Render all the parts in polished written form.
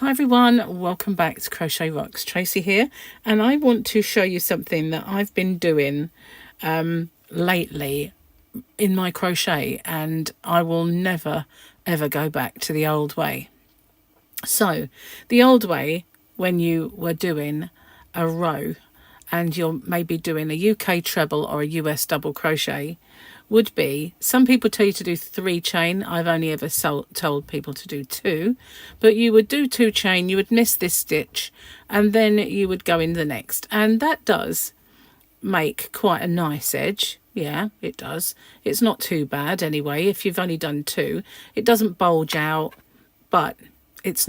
Hi everyone, welcome back to Crochet Rocks. Tracy here, and I want to show you something that I've been doing lately in my crochet, and I will never ever go back to the old way. So the old way, when you were doing a row and you're maybe doing a UK treble or a US double crochet, would be, some people tell you to do 3 chain. I've only ever told people to do 2, but you would do 2 chain, you would miss this stitch, and then you would go in the next, and that does make quite a nice edge. Yeah, it does. It's not too bad anyway if you've only done 2. It doesn't bulge out, but it's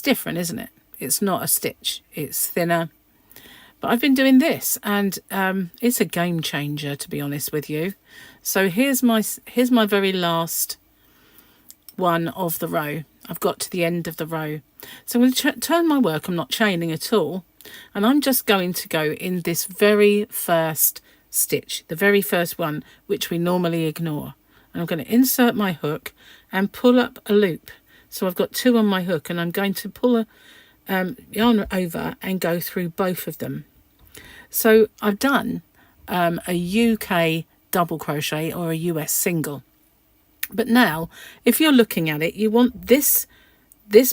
different, isn't it? It's not a stitch, it's thinner. But I've been doing this, and it's a game changer, to be honest with you. So here's my very last one of the row. I've got to the end of the row. So I'm going to turn my work. I'm not chaining at all. And I'm just going to go in this very first stitch, the very first one, which we normally ignore. And I'm going to insert my hook and pull up a loop. So I've got 2 on my hook, and I'm going to pull a yarn over and go through both of them. So I've done a UK double crochet or a US single. But now, if you're looking at it, you want this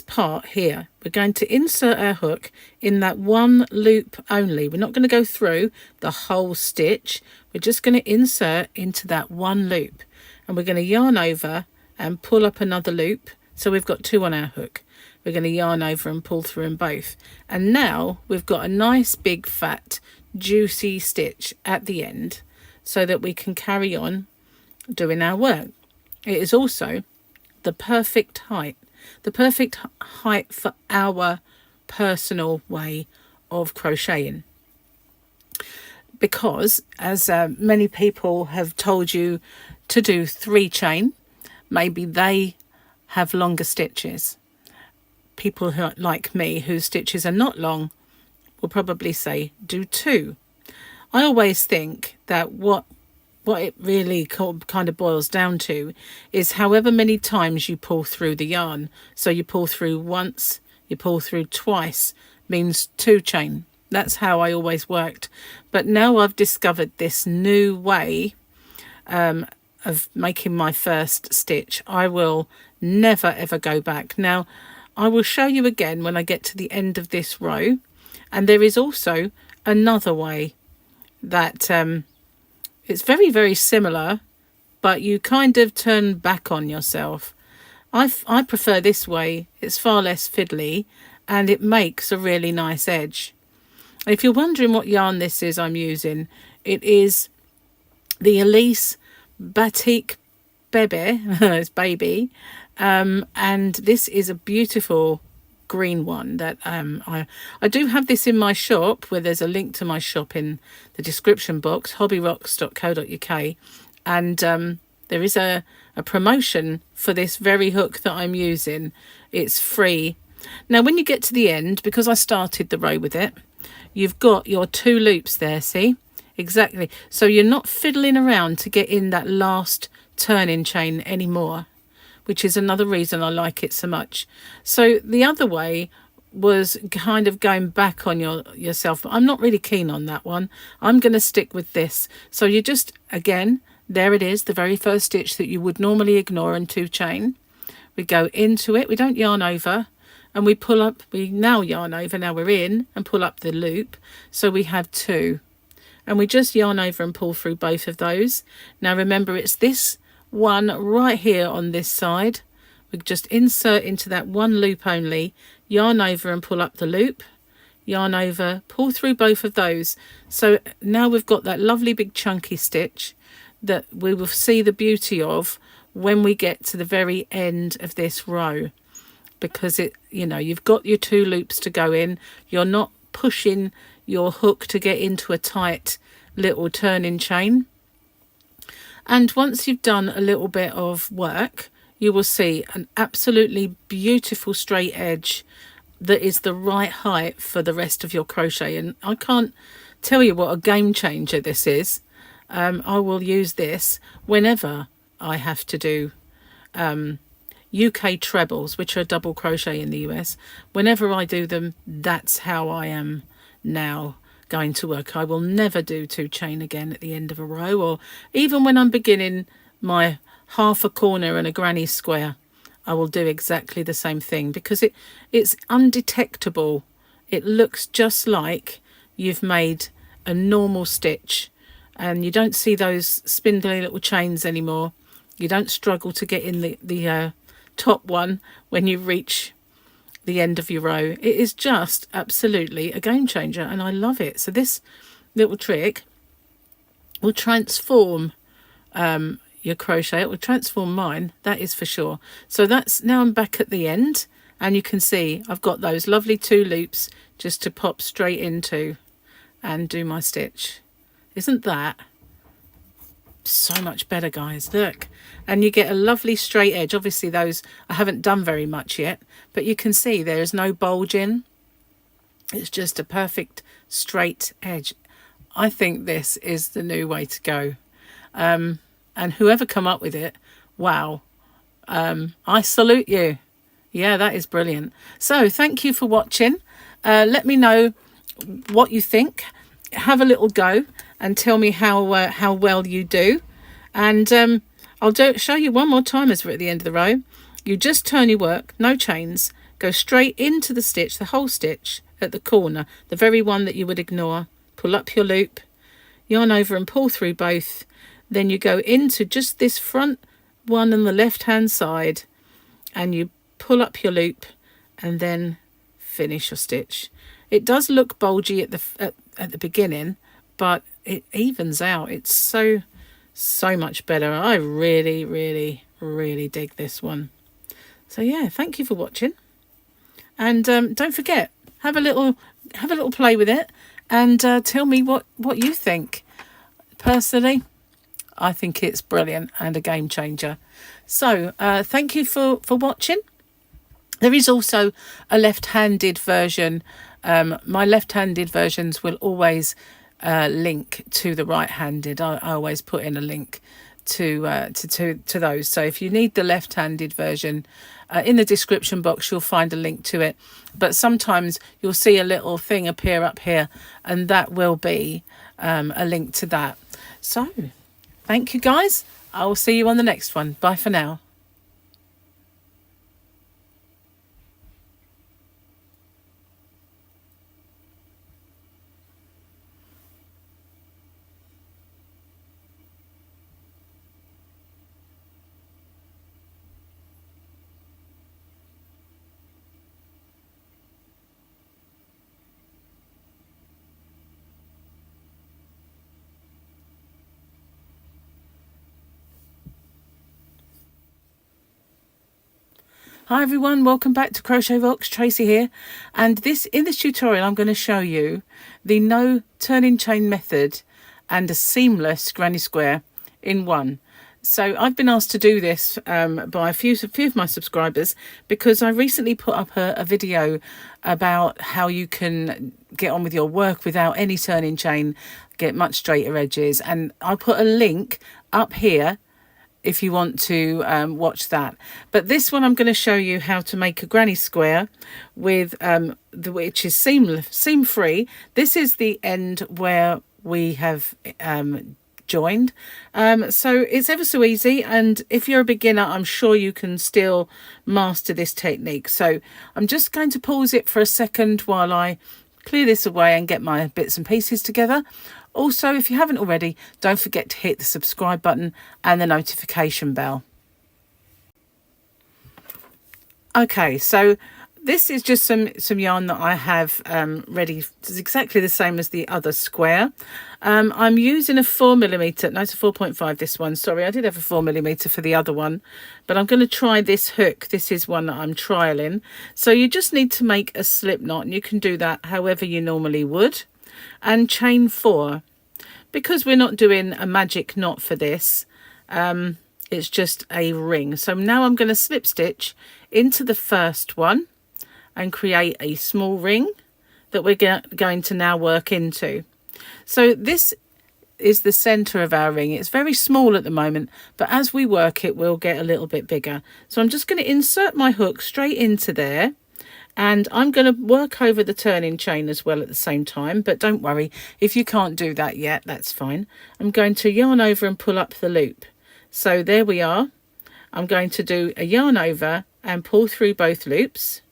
part here. We're going to insert our hook in that one loop only. We're not going to go through the whole stitch. We're just going to insert into that one loop. And we're going to yarn over and pull up another loop. So we've got 2 on our hook. We're going to yarn over and pull through them both. And now we've got a nice big fat juicy stitch at the end so that we can carry on doing our work. It is also the perfect height for our personal way of crocheting, because as many people have told you to do 3 chain, maybe they have longer stitches. People who, like me, whose stitches are not long, will probably say do 2. I always think that what it really kind of boils down to is however many times you pull through the yarn. So you pull through once, you pull through twice, means 2 chain. That's how I always worked. But now I've discovered this new way of making my first stitch. I will never ever go back. Now I will show you again when I get to the end of this row. And there is also another way that it's very, very similar, but you kind of turn back on yourself. I prefer this way. It's far less fiddly, and it makes a really nice edge. If you're wondering what yarn this is I'm using, it is the Elise Batik Bebe, it's baby, and this is a beautiful green one that I do have this in my shop, where there's a link to my shop in the description box, hobbyrocks.co.uk, and there is a promotion for this very hook that I'm using. It's free. Now when you get to the end, because I started the row with it, you've got your 2 loops there, see? Exactly. So you're not fiddling around to get in that last turning chain anymore, which is another reason I like it so much. So the other way was kind of going back on yourself, but I'm not really keen on that one. I'm going to stick with this. So you just, again, there it is, the very first stitch that you would normally ignore in 2 chain. We go into it, we don't yarn over, and we pull up, we now yarn over, now we're in, and pull up the loop. So we have 2. And we just yarn over and pull through both of those. Now remember, it's this one right here on this side. We just insert into that one loop only, yarn over and pull up the loop, yarn over, pull through both of those. So now we've got that lovely big chunky stitch that we will see the beauty of when we get to the very end of this row, because it, you know, you've got your 2 loops to go in. You're not pushing your hook to get into a tight little turning chain. And once you've done a little bit of work, you will see an absolutely beautiful straight edge that is the right height for the rest of your crochet. And I can't tell you what a game changer this is. I will use this whenever I have to do UK trebles, which are double crochet in the US. Whenever I do them, that's how I am now going to work. I will never do 2 chain again at the end of a row, or even when I'm beginning my half a corner and a granny square, I will do exactly the same thing, because it's undetectable. It looks just like you've made a normal stitch, and you don't see those spindly little chains anymore. You don't struggle to get in the top one when you reach the end of your row. It is just absolutely a game changer, and I love it. So this little trick will transform your crochet. It will transform mine, that is for sure. So that's now I'm back at the end, and you can see I've got those lovely 2 loops just to pop straight into and do my stitch. Isn't that so much better, guys? Look, and you get a lovely straight edge. Obviously those I haven't done very much yet, but you can see there is no bulging. It's just a perfect straight edge. I think this is the new way to go, and whoever come up with it, wow, I salute you. Yeah, that is brilliant. So thank you for watching. Let me know what you think. Have a little go and tell me how well you do. And I'll show you one more time as we're at the end of the row. You just turn your work, no chains, go straight into the stitch, the whole stitch at the corner, the very one that you would ignore. Pull up your loop, yarn over and pull through both. Then you go into just this front one on the left hand side, and you pull up your loop and then finish your stitch. It does look bulgy at the beginning, but it evens out. It's so much better. I really, really, really dig this one. So yeah, thank you for watching, and don't forget, have a little play with it, and tell me what you think. Personally, I think it's brilliant and a game changer. So thank you for watching. There is also a left-handed version. My left-handed versions will always link to the right-handed. I always put in a link to those. So if you need the left-handed version, in the description box you'll find a link to it. But sometimes you'll see a little thing appear up here, and that will be a link to that. So thank you, guys. I will see you on the next one. Bye for now. Hi everyone, welcome back to Crochet Vox. Tracy here, and in this tutorial I'm going to show you the no turning chain method and a seamless granny square in one. So I've been asked to do this by a few of my subscribers, because I recently put up a video about how you can get on with your work without any turning chain, get much straighter edges, and I'll put a link up here if you want to watch that. But this one I'm going to show you how to make a granny square with which is seam free. This is the end where we have joined, so it's ever so easy, and if you're a beginner I'm sure you can still master this technique. So I'm just going to pause it for a second while I clear this away and get my bits and pieces together. Also, if you haven't already, don't forget to hit the subscribe button and the notification bell. Okay, so this is just some yarn that I have ready. It's exactly the same as the other square. I'm using a 4mm, no, it's a 4.5 this one. Sorry, I did have a 4mm for the other one, but I'm going to try this hook. This is one that I'm trialing. So you just need to make a slip knot, and you can do that however you normally would, and chain 4. Because we're not doing a magic knot for this, it's just a ring. So now I'm going to slip stitch into the first one and create a small ring that we're going to now work into. So this is the center of our ring. It's very small at the moment, but as we work it will get a little bit bigger. So I'm just going to insert my hook straight into there, and I'm going to work over the turning chain as well at the same time, but don't worry if you can't do that yet, that's fine. I'm going to yarn over and pull up the loop. So there we are. I'm going to do a yarn over and pull through both loops,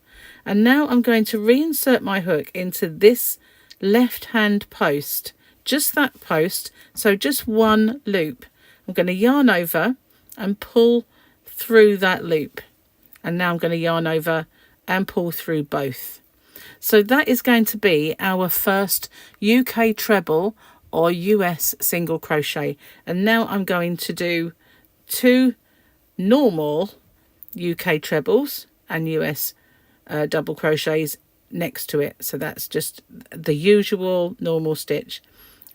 and now I'm going to reinsert my hook into this left hand post, just that post, so just one loop. I'm going to yarn over and pull through that loop, and now I'm going to yarn over and pull through both. So that is going to be our first UK treble or US single crochet. And now I'm going to do 2 normal UK trebles and US double crochets next to it. So that's just the usual normal stitch.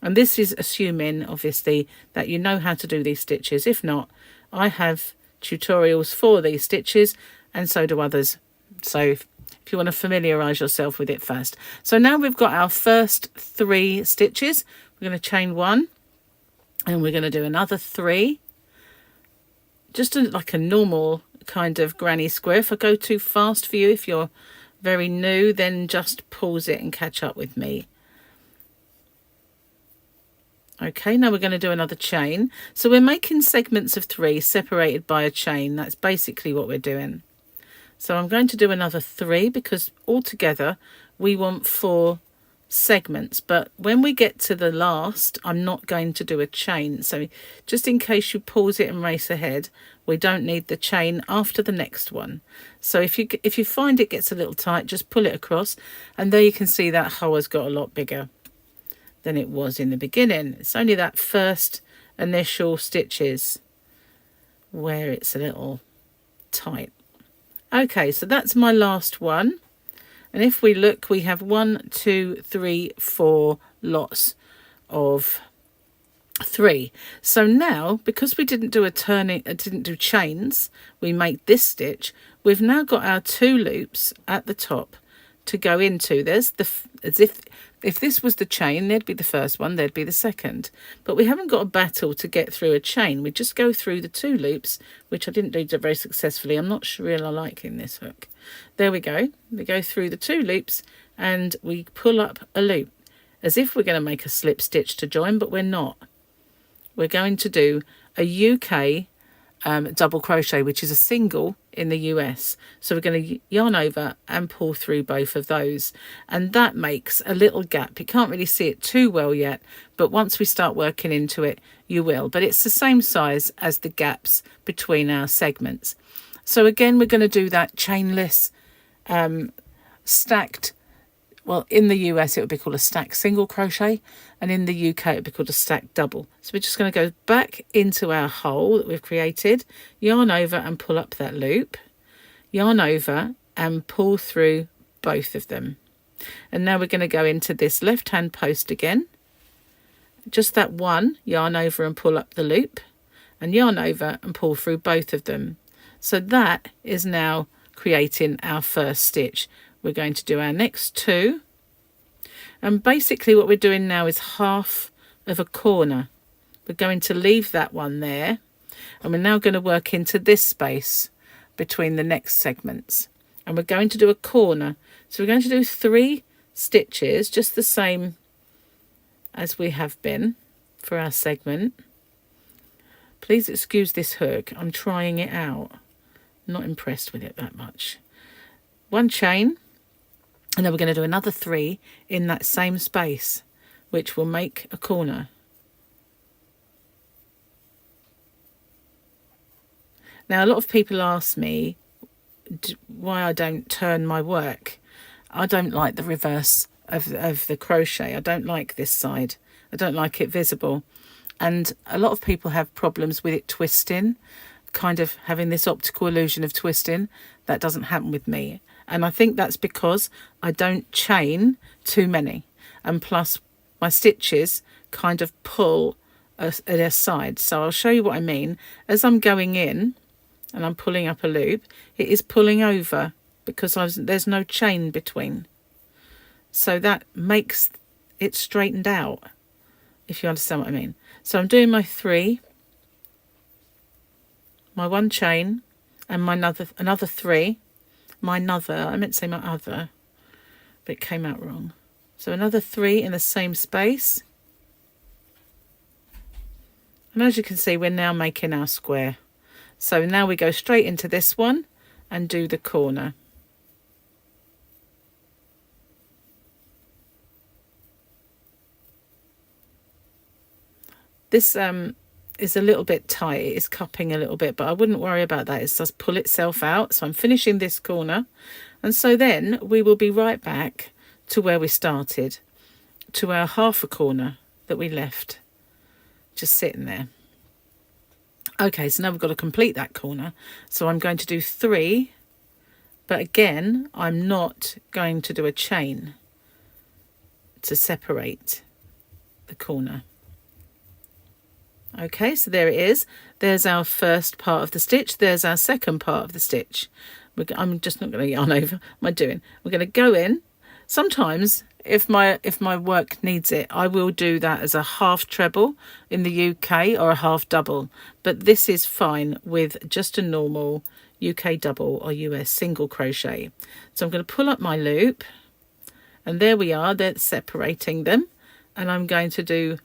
And this is assuming, obviously, that you know how to do these stitches. If not, I have tutorials for these stitches, and so do others. So if you want to familiarise yourself with it first. So now we've got our first 3 stitches. We're going to chain 1, and we're going to do another 3. Just like a normal kind of granny square. If I go too fast for you, if you're very new, then just pause it and catch up with me. Okay, now we're going to do another chain. So we're making segments of 3 separated by a chain. That's basically what we're doing. So I'm going to do another 3 because altogether we want 4 segments. But when we get to the last, I'm not going to do a chain. So just in case you pause it and race ahead, we don't need the chain after the next one. So if you find it gets a little tight, just pull it across, and there you can see that hole has got a lot bigger than it was in the beginning. It's only that first initial stitches where it's a little tight. Okay, so that's my last one. And if we look, we have 1, 2, 3, 4 lots of 3. So now, because we didn't do didn't do chains, we make this stitch. We've now got our 2 loops at the top to go into. There's as if this was the chain, there'd be the first one, there'd be the second. But we haven't got a battle to get through a chain. We just go through the 2 loops, which I didn't do very successfully. I'm not sure I like in this hook. There we go. We go through the 2 loops and we pull up a loop as if we're going to make a slip stitch to join, but we're not. We're going to do a UK double crochet, which is a single in the US. So we're going to yarn over and pull through both of those, and that makes a little gap. You can't really see it too well yet, but once we start working into it you will. But it's the same size as the gaps between our segments. So again, we're going to do that chainless stacked, well, in the US it would be called a stacked single crochet, and in the UK it would be called a stacked double. So we're just going to go back into our hole that we've created, yarn over and pull up that loop, yarn over and pull through both of them. And now we're going to go into this left hand post again, just that one, yarn over and pull up the loop, and yarn over and pull through both of them. So that is now creating our first stitch. We're going to do our next 2, and basically what we're doing now is half of a corner. We're going to leave that one there, and we're now going to work into this space between the next segments, and we're going to do a corner. So we're going to do 3 stitches, just the same as we have been for our segment. Please excuse this hook, I'm trying it out, not impressed with it that much. 1 chain, and then we're going to do another 3 in that same space, which will make a corner. Now, a lot of people ask me why I don't turn my work. I don't like the reverse of the crochet. I don't like this side. I don't like it visible. And a lot of people have problems with it twisting, kind of having this optical illusion of twisting. That doesn't happen with me. And I think that's because I don't chain too many. And plus my stitches kind of pull at their sides. So I'll show you what I mean. As I'm going in and I'm pulling up a loop, it is pulling over because there's no chain between. So that makes it straightened out. if you understand what I mean. So I'm doing my 3, my 1 chain, and my another 3, I meant to say my other, but it came out wrong. So another 3 in the same space. And as you can see, we're now making our square. So now we go straight into this one and do the corner. This is a little bit tight, it is cupping a little bit, but I wouldn't worry about that. It does pull itself out. So I'm finishing this corner, and so then we will be right back to where we started, to our half a corner that we left just sitting there. Okay, so now we've got to complete that corner. So I'm going to do 3, but again, I'm not going to do a chain to separate the corner. Okay, so there it is. There's our first part of the stitch. There's our second part of the stitch. I'm just not going to yarn over. What am I doing? We're going to go in. Sometimes, if my work needs it, I will do that as a half treble in the UK or a half double. But this is fine with just a normal UK double or US single crochet. So I'm going to pull up my loop, and there we are. They're separating them, and I'm going to do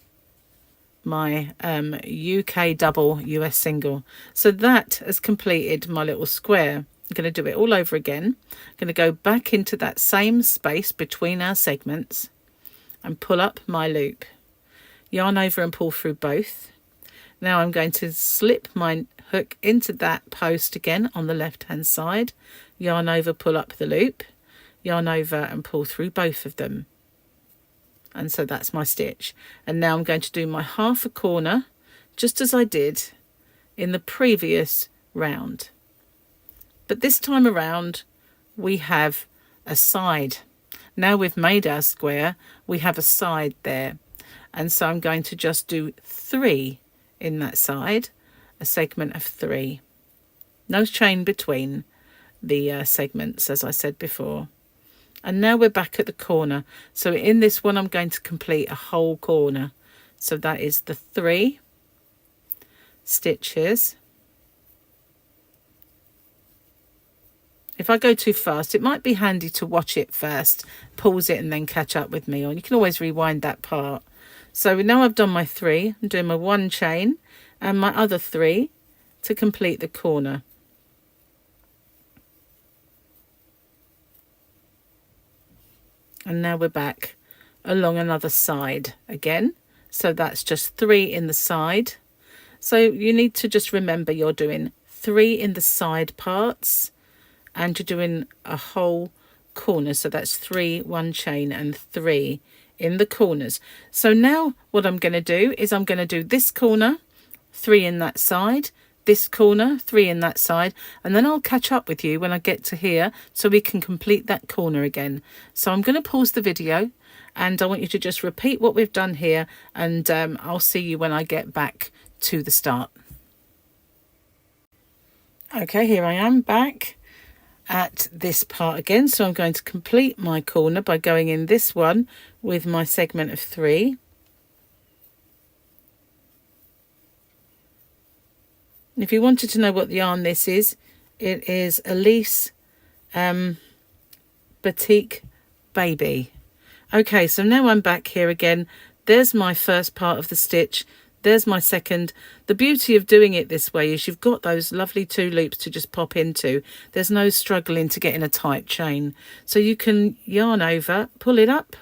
my UK double, US single. So that has completed my little square. I'm going to do it all over again. I'm going to go back into that same space between our segments and pull up my loop, yarn over and pull through both. Now I'm going to slip my hook into that post again on the left hand side, yarn over, pull up the loop, yarn over and pull through both of them. And so that's my stitch. And now I'm going to do my half a corner just as I did in the previous round. But this time around we have a side. Now we've made our square, we have a side there. And so I'm going to just do 3 in that side, a segment of 3. No chain between the segments, as I said before. And now we're back at the corner. So in this one, I'm going to complete a whole corner. So that is the 3 stitches. If I go too fast, it might be handy to watch it first, pause it and then catch up with me. Or you can always rewind that part. So now I've done my 3. I'm doing my 1 chain and my other 3 to complete the corner. And now we're back along another side again. So that's just 3 in the side. So you need to just remember you're doing 3 in the side parts and you're doing a whole corner. So that's 3, 1 chain and 3 in the corners. So now what I'm going to do is I'm going to do this corner, 3 in that side, this corner, 3 in that side, and then I'll catch up with you when I get to here so we can complete that corner again. So I'm going to pause the video and I want you to just repeat what we've done here, and I'll see you when I get back to the start. Okay, here I am back at this part again. So I'm going to complete my corner by going in this one with my segment of 3. If you wanted to know what the yarn this is, it is Elise Batik Baby. Okay, so now I'm back here again. There's my first part of the stitch. There's my second. The beauty of doing it this way is you've got those lovely 2 loops to just pop into. There's no struggling to get in a tight chain. So you can yarn over, pull it up,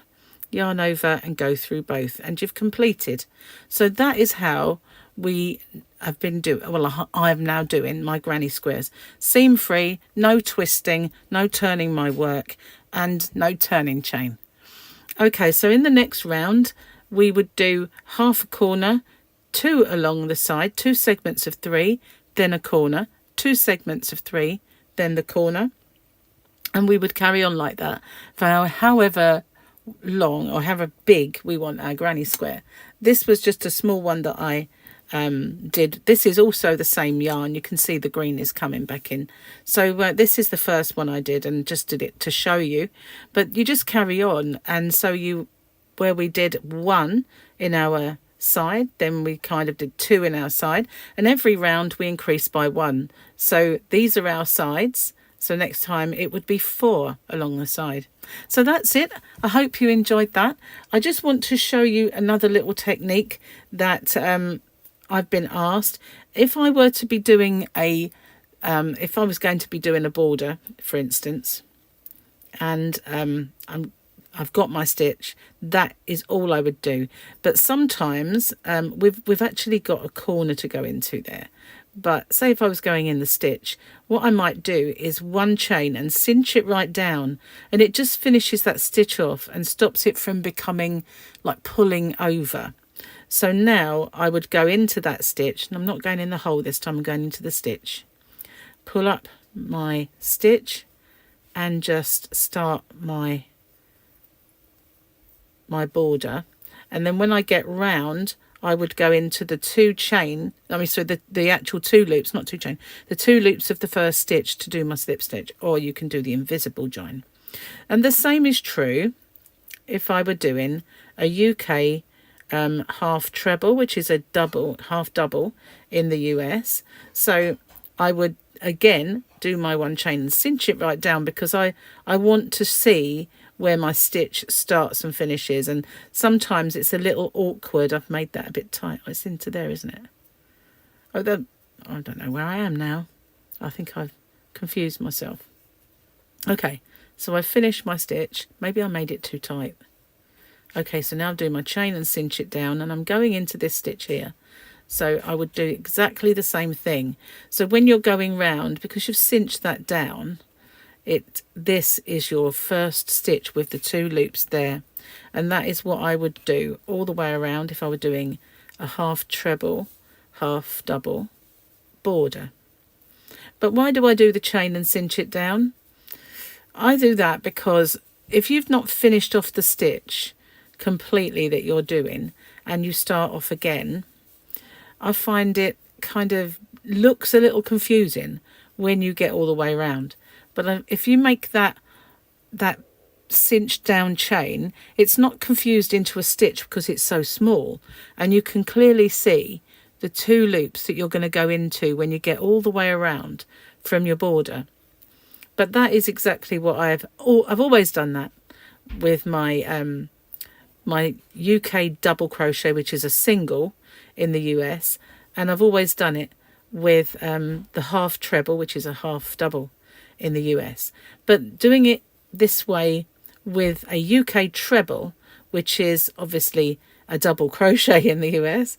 yarn over and go through both, and you've completed. So that is how we have been doing, well, I'm now doing my granny squares. Seam free, no twisting, no turning my work, and no turning chain. Okay, so in the next round we would do half a corner, 2 along the side, 2 segments of 3, then a corner, 2 segments of 3, then the corner, and we would carry on like that for however long or however big we want our granny square. This was just a small one that I did. This is also the same yarn. You can see the green is coming back in. So this is the first one I did, and just did it to show you, but you just carry on. And so where we did 1 in our side, then we kind of did 2 in our side, and every round we increased by 1. So these are our sides, so next time it would be 4 along the side. So that's it. I hope you enjoyed that. I just want to show you another little technique that I've been asked. If I were to be doing a if I was going to be doing a border, for instance, and I've got my stitch, that is all I would do. But sometimes we've actually got a corner to go into there. But say if I was going in the stitch, what I might do is 1 chain and cinch it right down, and it just finishes that stitch off and stops it from becoming like pulling over. So now I would go into that stitch, and I'm not going in the hole this time, I'm going into the stitch. Pull up my stitch and just start my border, and then when I get round I would go into the 2 chain, so the actual 2 loops, not 2 chain, the 2 loops of the first stitch to do my slip stitch, or you can do the invisible join. And the same is true if I were doing a UK half treble, which is a half double in the US. So I would again do my 1 chain and cinch it right down, because I want to see where my stitch starts and finishes, and sometimes it's a little awkward. I've made that a bit tight. It's into there, isn't it? I don't know where I am now. I think I've confused myself. Okay, so I've finished my stitch. Maybe I made it too tight. Okay, so now I'll do my chain and cinch it down, and I'm going into this stitch here. So I would do exactly the same thing. So when you're going round, because you've cinched that down, this is your first stitch with the 2 loops there, and that is what I would do all the way around if I were doing a half treble, half double border. But why do I do the chain and cinch it down? I do that because if you've not finished off the stitch completely that you're doing and you start off again, I find it kind of looks a little confusing when you get all the way around. But if you make that cinched down chain, it's not confused into a stitch because it's so small, and you can clearly see the 2 loops that you're going to go into when you get all the way around from your border. But that is exactly what I've always done that with my my UK double crochet, which is a single in the US, and I've always done it with the half treble, which is a half double in the US. But doing it this way with a UK treble, which is obviously a double crochet in the US,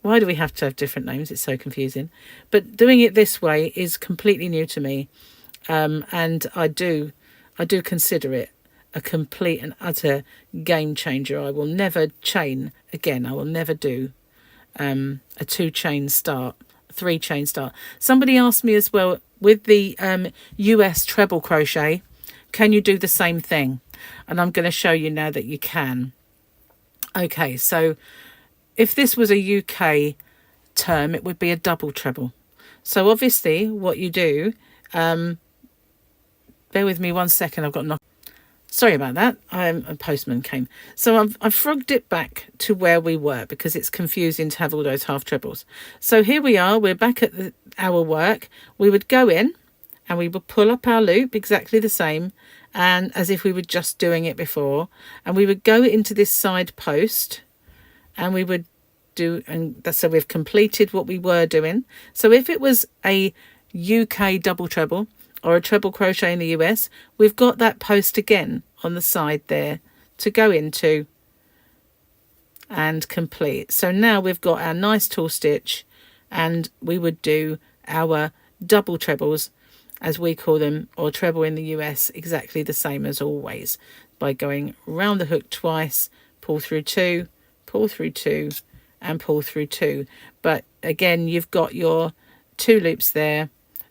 why do we have to have different names? It's so confusing. But doing it this way is completely new to me, and I do consider it a complete and utter game changer. I will never chain again. I will never do a 2 chain start, 3 chain start. Somebody asked me as well, with the US treble crochet, can you do the same thing? And I'm going to show you now that you can. Okay, so if this was a UK term, it would be a double treble. So obviously what you do, bear with me 1 second, I've got knock. Sorry about that, a postman came. So I've frogged it back to where we were because it's confusing to have all those half trebles. So here we are, we're back at our work. We would go in and we would pull up our loop exactly the same, and as if we were just doing it before, and we would go into this side post, and we would do, and so we've completed what we were doing. So if it was a UK double treble or a treble crochet in the US, we've got that post again on the side there to go into and complete. So now we've got our nice tall stitch, and we would do our double trebles, as we call them, or treble in the US, exactly the same as always, by going round the hook twice, pull through 2, pull through 2, and pull through 2. But again, you've got your 2 loops there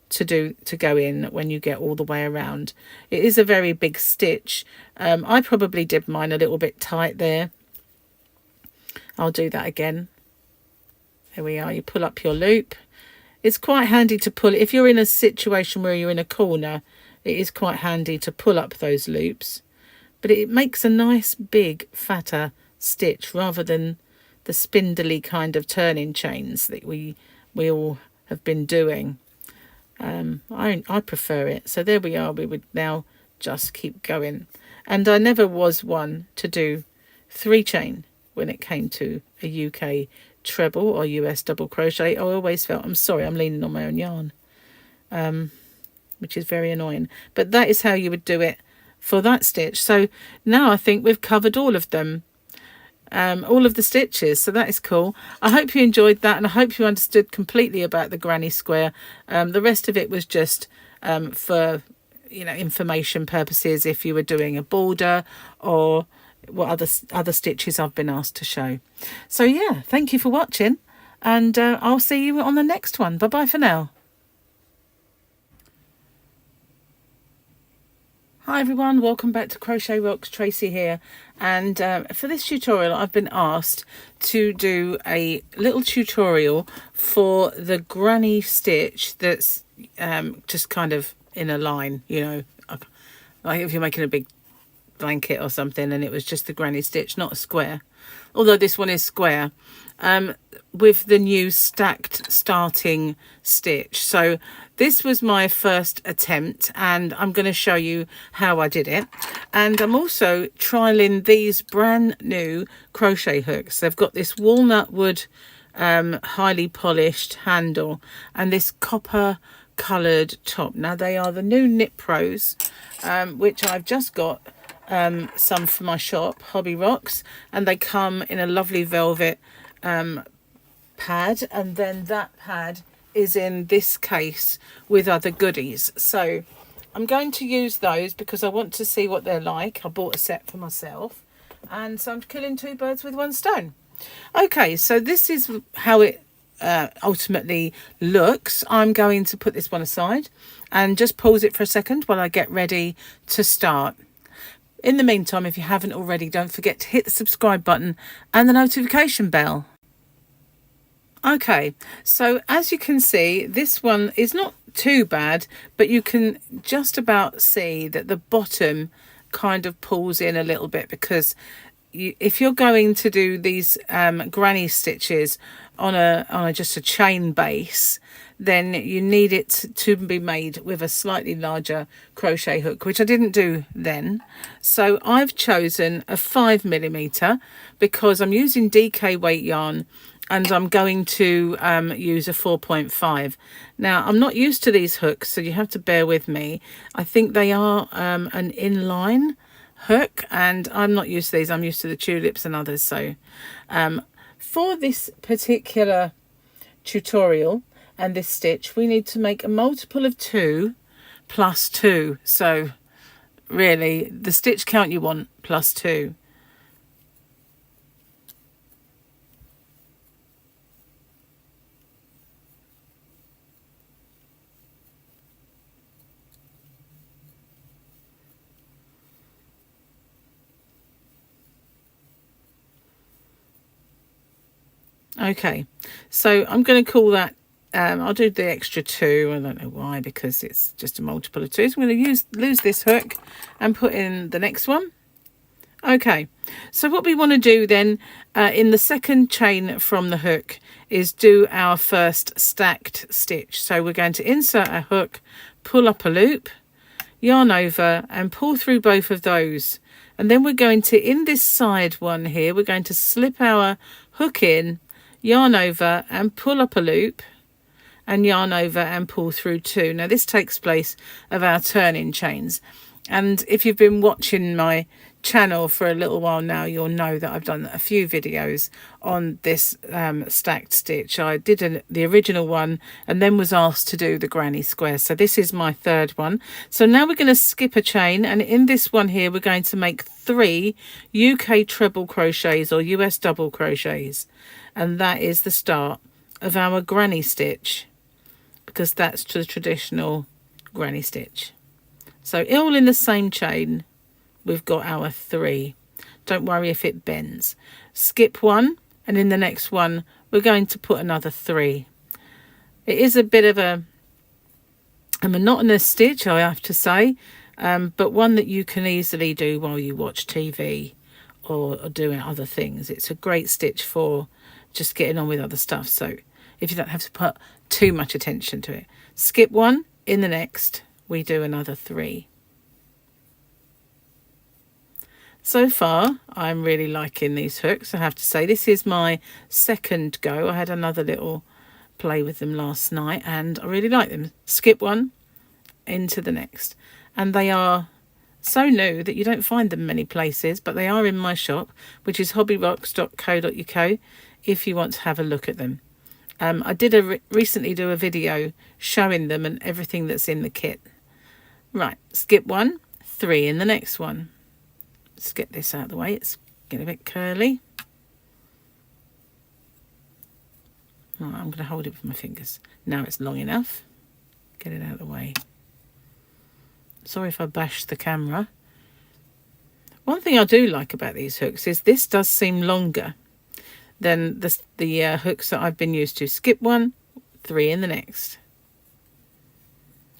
to go in when you get all the way around. It is a very big stitch. I probably did mine a little bit tight there. I'll do that again. There we are. You pull up your loop. It's quite handy to pull. If you're in a situation where you're in a corner, it is quite handy to pull up those loops. But it makes a nice big fatter stitch rather than the spindly kind of turning chains that we all have been doing. I prefer it. So there we are. We would now just keep going. And I never was one to do 3 chain when it came to a UK treble or US double crochet. I always felt, I'm sorry, I'm leaning on my own yarn, which is very annoying. But that is how you would do it for that stitch. So now I think we've covered all of them. All of the stitches, so that is cool. I hope you enjoyed that, and I hope you understood completely about the granny square. The rest of it was just for, you know, information purposes if you were doing a border or what other stitches I've been asked to show. So yeah, thank you for watching, and I'll see you on the next one. Bye bye for now. Hi everyone, welcome back to Crochet Rocks. Tracy here, and for this tutorial I've been asked to do a little tutorial for the granny stitch that's just kind of in a line, you know, like if you're making a big blanket or something and it was just the granny stitch, not a square, although this one is square, with the new stacked starting stitch. So this was my first attempt, and I'm going to show you how I did it. And I'm also trialing these brand new crochet hooks. They've got this walnut wood highly polished handle and this copper coloured top. Now they are the new Knit Pros, which I've just got some for my shop, Hobby Rocks, and they come in a lovely velvet pad, and then that pad is in this case with other goodies. So I'm going to use those because I want to see what they're like. I bought a set for myself, and so I'm killing 2 birds with 1 stone. Okay, so this is how it ultimately looks. I'm going to put this one aside and just pause it for a second while I get ready to start. In the meantime, if you haven't already, don't forget to hit the subscribe button and the notification bell. Okay, so as you can see, this one is not too bad, but you can just about see that the bottom kind of pulls in a little bit, because if you're going to do these granny stitches on a just a chain base, then you need it to be made with a slightly larger crochet hook, which I didn't do then. So I've chosen a 5mm because I'm using DK weight yarn, and I'm going to use a 4.5. Now, I'm not used to these hooks, so you have to bear with me. I think they are an inline hook, and I'm not used to these. I'm used to the tulips and others. So for this particular tutorial and this stitch, we need to make a multiple of 2 plus 2. So really, the stitch count you want plus 2. Okay, so I'm going to call that, I'll do the extra 2. I don't know why, because it's just a multiple of 2. So I'm going to lose this hook and put in the next one. Okay, so what we want to do then in the second chain from the hook is do our first stacked stitch. So we're going to insert a hook, pull up a loop, yarn over and pull through both of those. And then we're going to, in this side one here, we're going to slip our hook in, yarn over and pull up a loop, and yarn over and pull through 2. Now this takes place of our turning chains, and if you've been watching my channel for a little while now, you'll know that I've done a few videos on this stacked stitch. I did the original one and then was asked to do the granny square, so this is my 3rd one. So now we're going to skip a chain, and in this one here we're going to make 3 UK treble crochets or US double crochets, and that is the start of our granny stitch, because that's the traditional granny stitch. So all in the same chain we've got our 3. Don't worry if it bends. Skip 1, and in the next one we're going to put another 3. It is a bit of a monotonous stitch, I have to say, but one that you can easily do while you watch TV or doing other things. It's a great stitch for just getting on with other stuff, so if you don't have to put too much attention to it. Skip one, in the next we do another 3. So far I'm really liking these hooks, I have to say. This is my second go. I had another little play with them last night and I really like them. Skip one, into the next, and they are so new that you don't find them many places, but they are in my shop, which is hobbyrocks.co.uk, if you want to have a look at them. I did recently do a video showing them and everything that's in the kit. Right, skip one, 3 in the next one. Let's get this out of the way, it's getting a bit curly. Right, I'm going to hold it with my fingers. Now it's long enough. Get it out of the way. Sorry if I bashed the camera. One thing I do like about these hooks is this does seem longer than the hooks that I've been used to. Skip one, 3 in the next.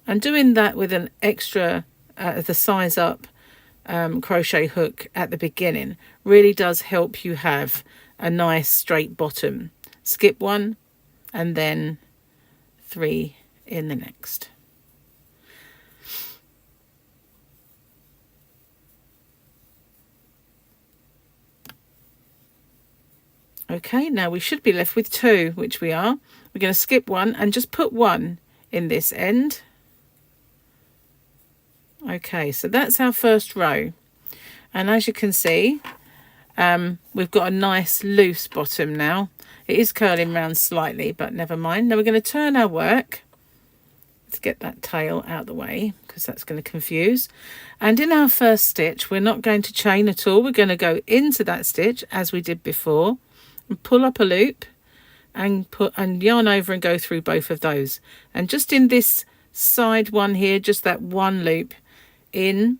And doing that with an extra, the size up crochet hook at the beginning really does help you have a nice straight bottom. Skip one and then 3 in the next. Okay, now we should be left with 2, which we are. We're going to skip one and just put 1 in this end. Okay, so that's our first row. And as you can see, we've got a nice loose bottom now. It is curling round slightly, but never mind. Now we're going to turn our work. Let's get that tail out of the way because that's going to confuse. And in our first stitch, we're not going to chain at all. We're going to go into that stitch as we did before. And pull up a loop and yarn over and go through both of those, and just in this side one here, just that one loop in,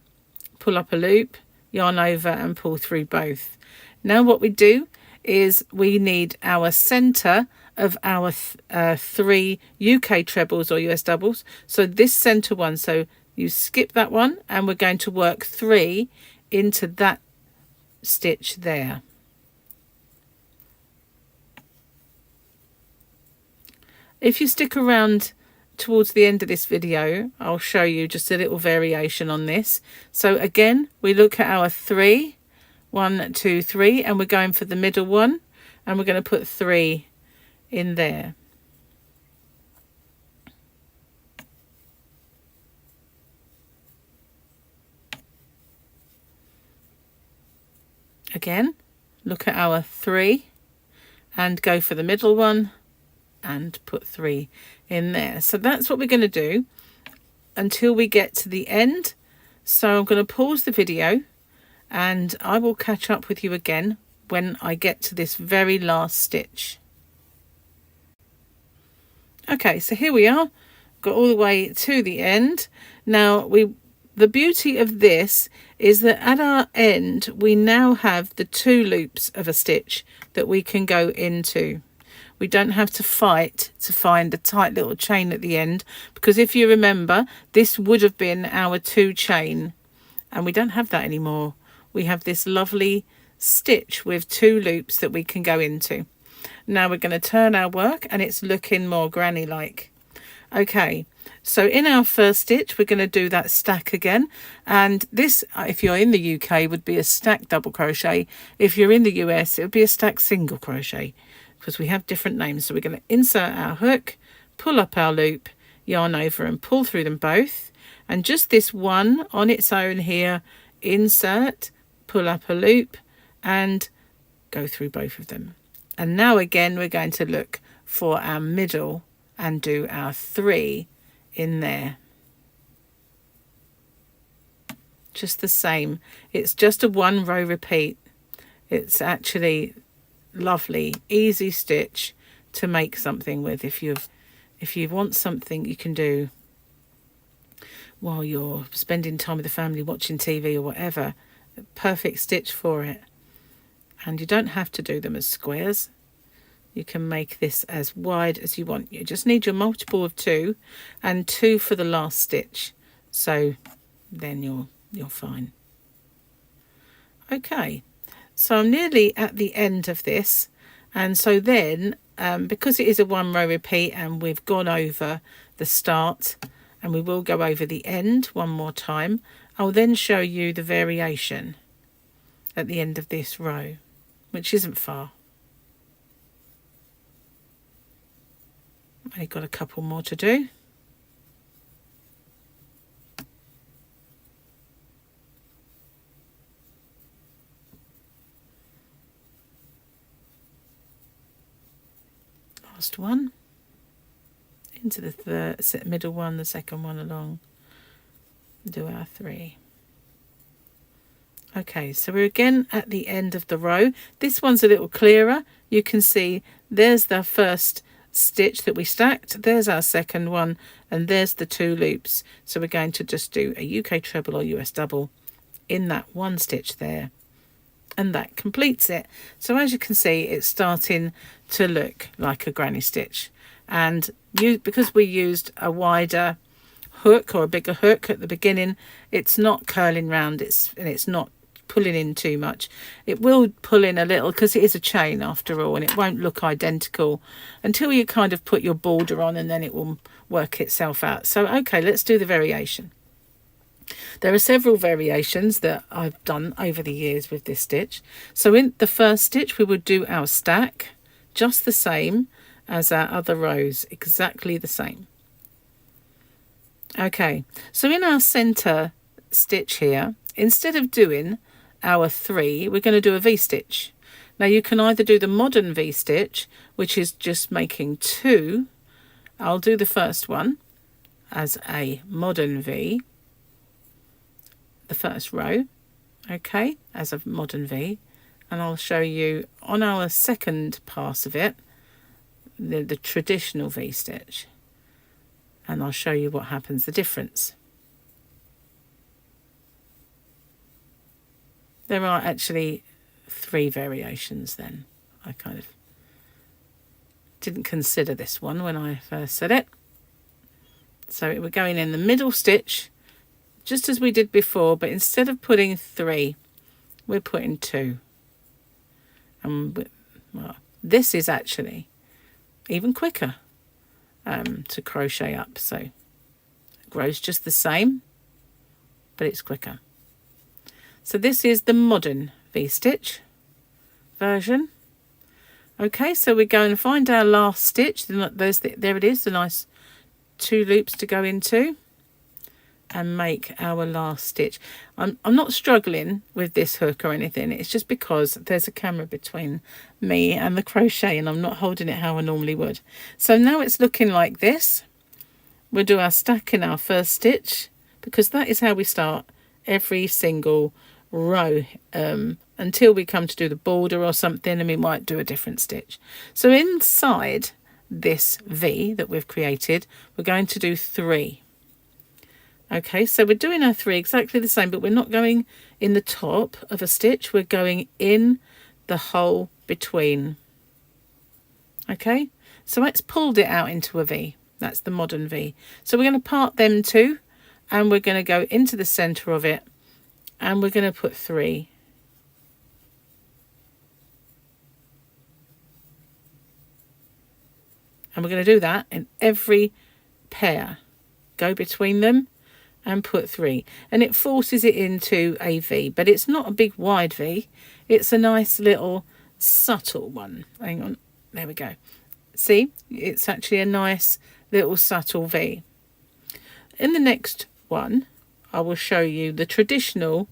pull up a loop, yarn over and pull through both. Now what we do is we need our center of our 3 UK trebles or US doubles, so this center one, so you skip that one and we're going to work 3 into that stitch there. If you stick around towards the end of this video, I'll show you just a little variation on this. So again, we look at our 3, 1, 2, 3, and we're going for the middle one, and we're going to put 3 in there. Again, look at our 3 and go for the middle one and put 3 in there. So that's what we're going to do until we get to the end. So I'm going to pause the video and I will catch up with you again when I get to this very last stitch. Okay, so here we are, got all the way to the end. Now the beauty of this is that at our end we now have the 2 loops of a stitch that we can go into. We don't have to fight to find a tight little chain at the end, because if you remember, this would have been our 2 chain, and we don't have that anymore. We have this lovely stitch with 2 loops that we can go into. Now we're going to turn our work and it's looking more granny like. Okay, so in our first stitch we're going to do that stack again, and this, if you're in the UK, would be a stack double crochet. If you're in the US, it would be a stack single crochet, because we have different names. So we're going to insert our hook, pull up our loop, yarn over and pull through them both, and just this one on its own here, insert, pull up a loop and go through both of them. And now again we're going to look for our middle and do our 3 in there. Just the same, it's just a 1 row repeat. It's actually lovely, easy stitch to make something with. If you want something you can do while you're spending time with the family, watching TV or whatever, perfect stitch for it. And you don't have to do them as squares. You can make this as wide as you want. You just need your multiple of 2 and 2 for the last stitch, so then you're fine. Okay, So I'm nearly at the end of this, and so then because it is a 1 row repeat and we've gone over the start and we will go over the end one more time, I'll then show you the variation at the end of this row, which isn't far. I've got a couple more to do. Last one. Into the middle one, the second one along. Do our 3. Okay, so we're again at the end of the row. This one's a little clearer. You can see there's the first stitch that we stacked, there's our second one, and there's the 2 loops. So we're going to just do a UK treble or US double in that one stitch there, and that completes it. So as you can see, it's starting to look like a granny stitch, and because we used a wider hook or a bigger hook at the beginning, it's not curling round, it's not pulling in too much. It will pull in a little because it is a chain after all, and it won't look identical until you kind of put your border on, and then it will work itself out. So okay, let's do the variation. There are several variations that I've done over the years with this stitch. So in the first stitch we would do our stack just the same as our other rows, exactly the same. Okay, so in our center stitch here, instead of doing our 3, we're going to do a V-stitch. Now you can either do the modern V-stitch, which is just making 2. I'll do the first one as a modern V, the first row, okay, as a modern V, and I'll show you on our second pass of it the traditional V-stitch, and I'll show you what happens, the difference. There are actually 3 variations then. I kind of didn't consider this one when I first said it. So we're going in the middle stitch, just as we did before, but instead of putting 3, we're putting 2. And well, this is actually even quicker to crochet up. So it grows just the same, but it's quicker. So this is the modern V-stitch version. Okay, so we go and find our last stitch. There it is, the nice 2 loops to go into, and make our last stitch. I'm not struggling with this hook or anything. It's just because there's a camera between me and the crochet, and I'm not holding it how I normally would. So now it's looking like this. We'll do our stack in our first stitch, because that is how we start every single row until we come to do the border or something, and we might do a different stitch. So inside this V that we've created, we're going to do 3. Okay, so we're doing our 3 exactly the same, but we're not going in the top of a stitch, we're going in the hole between. Okay, so it's pulled it out into a V. That's the modern V. So we're going to part them 2, and we're going to go into the center of it, and we're going to put 3. And we're going to do that in every pair. Go between them and put 3. And it forces it into a V, but it's not a big wide V. It's a nice little subtle one. Hang on. There we go. See? It's actually a nice little subtle V. In the next one, I will show you the traditional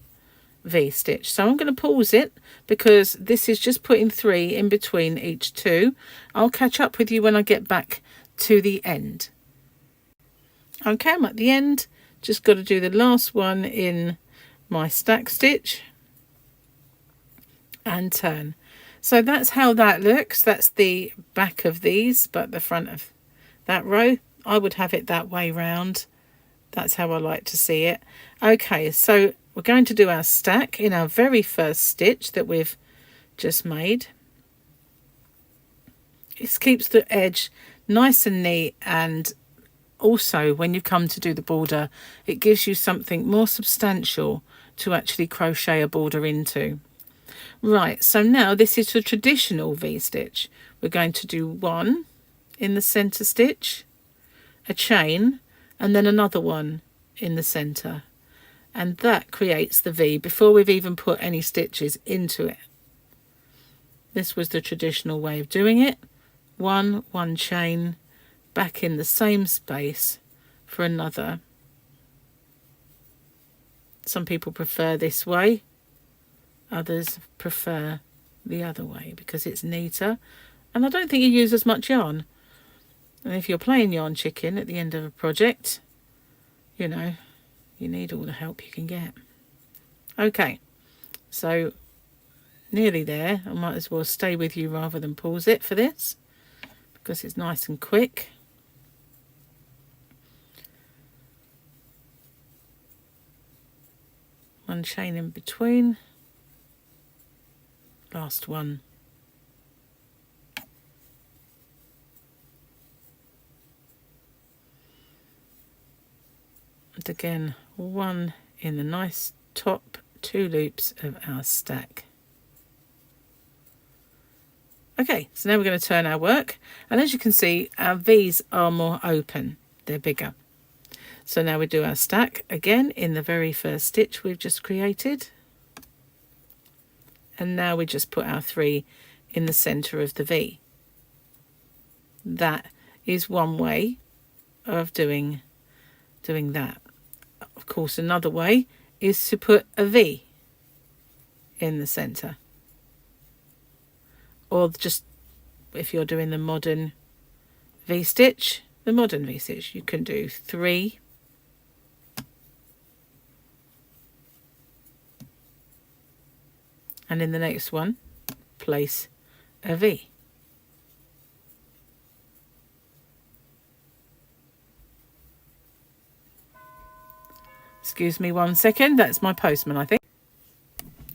V-stitch. So I'm going to pause it because this is just putting 3 in between each 2. I'll catch up with you when I get back to the end. Okay, I'm at the end. Just got to do the last one in my stack stitch and turn. So that's how that looks. That's the back of these, but the front of that row, I would have it that way round. That's how I like to see it. Okay, so we're going to do our stack in our very first stitch that we've just made. It keeps the edge nice and neat, and also when you come to do the border, it gives you something more substantial to actually crochet a border into. Right, so now this is the traditional V-stitch. We're going to do one in the centre stitch, a chain, and then another one in the centre. And that creates the V before we've even put any stitches into it. This was the traditional way of doing it. One chain, back in the same space for another. Some people prefer this way. Others prefer the other way because it's neater. And I don't think you use as much yarn. And if you're playing yarn chicken at the end of a project, you know, you need all the help you can get. Okay, so nearly there. I might as well stay with you rather than pause it for this because it's nice and quick. One chain in between. Last one. And again, one in the nice top 2 loops of our stack. Okay, so now we're going to turn our work, and as you can see, our V's are more open, they're bigger. So now we do our stack again in the very first stitch we've just created, and now we just put our 3 in the centre of the V. That is one way of doing that. Of course, another way is to put a V in the centre. Or just, if you're doing the modern V-stitch, you can do 3. And in the next one, place a V. Excuse me 1 second, that's my postman, I think.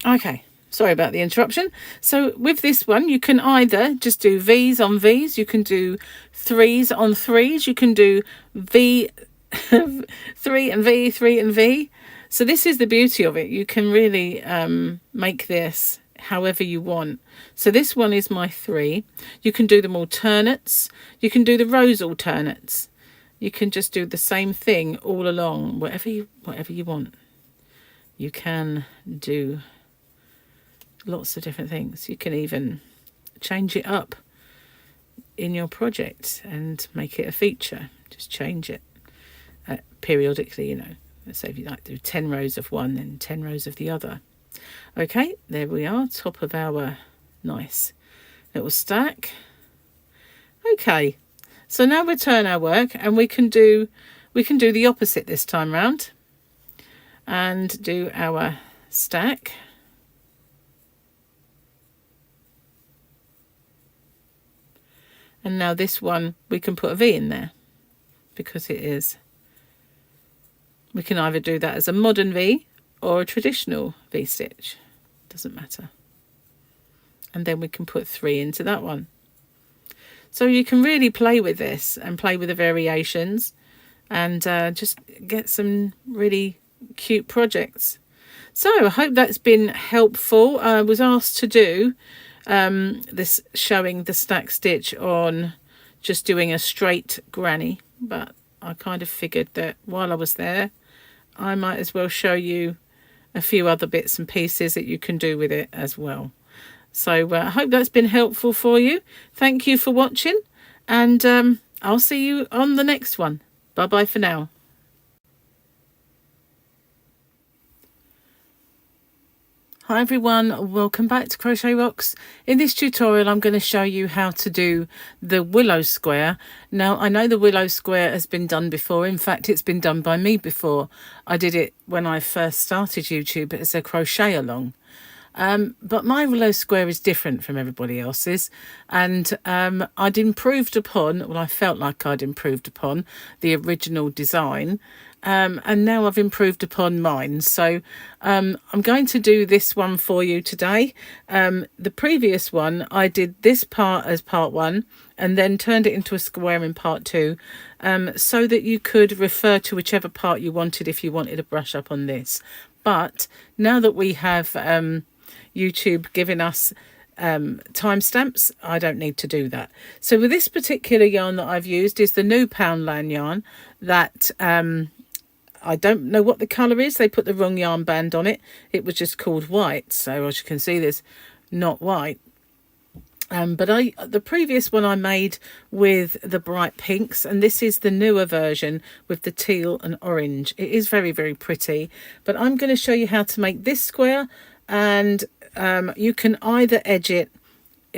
Okay, sorry about the interruption. So with this one, you can either just do V's on V's, you can do 3's on 3's, you can do V, 3 and V, 3 and V. So this is the beauty of it. You can really make this however you want. So this one is my 3. You can do them alternates. You can do the rows alternates. You can just do the same thing all along, whatever you want. You can do lots of different things. You can even change it up in your project and make it a feature. Just change it periodically, you know. So if you like to do 10 rows of one and 10 rows of the other. Okay, there we are, top of our nice little stack. Okay, so now we turn our work and we can do the opposite this time round and do our stack. And now this one we can put a V in there because it is. We can either do that as a modern V or a traditional V-stitch. Doesn't matter. And then we can put 3 into that one. So you can really play with this and play with the variations and just get some really cute projects. So I hope that's been helpful. I was asked to do this showing the stack stitch on just doing a straight granny, but I kind of figured that while I was there, I might as well show you a few other bits and pieces that you can do with it as well. So I hope that's been helpful for you. Thank you for watching, and I'll see you on the next one. Bye bye for now. Hi everyone, welcome back to Crochet Rocks. In this tutorial I'm going to show you how to do the willow square. Now I know the willow square has been done before, in fact it's been done by me before. I did it when I first started YouTube as a crochet along. But my willow square is different from everybody else's, and I'd improved upon, well I felt like I'd improved upon the original design. And now I've improved upon mine. So I'm going to do this one for you today. The previous one, I did this part as part 1 and then turned it into a square in part 2 so that you could refer to whichever part you wanted if you wanted to brush up on this. But now that we have YouTube giving us timestamps, I don't need to do that. So with this particular yarn that I've used is the new Poundland yarn that I don't know what the colour is. They put the wrong yarn band on it. It was just called white. So as you can see, there's not white. But the previous one I made with the bright pinks, and this is the newer version with the teal and orange. It is very, very pretty. But I'm going to show you how to make this square, and you can either edge it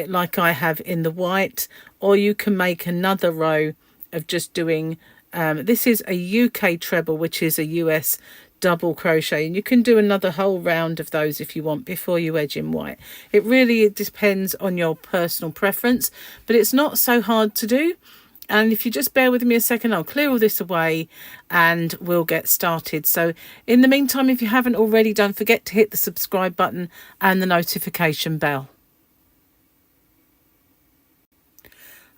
like I have in the white, or you can make another row of just doing this is a UK treble, which is a US double crochet, and you can do another whole round of those if you want before you edge in white. It really depends on your personal preference, but it's not so hard to do. And if you just bear with me a second, I'll clear all this away and we'll get started. So in the meantime, if you haven't already, don't forget to hit the subscribe button and the notification bell.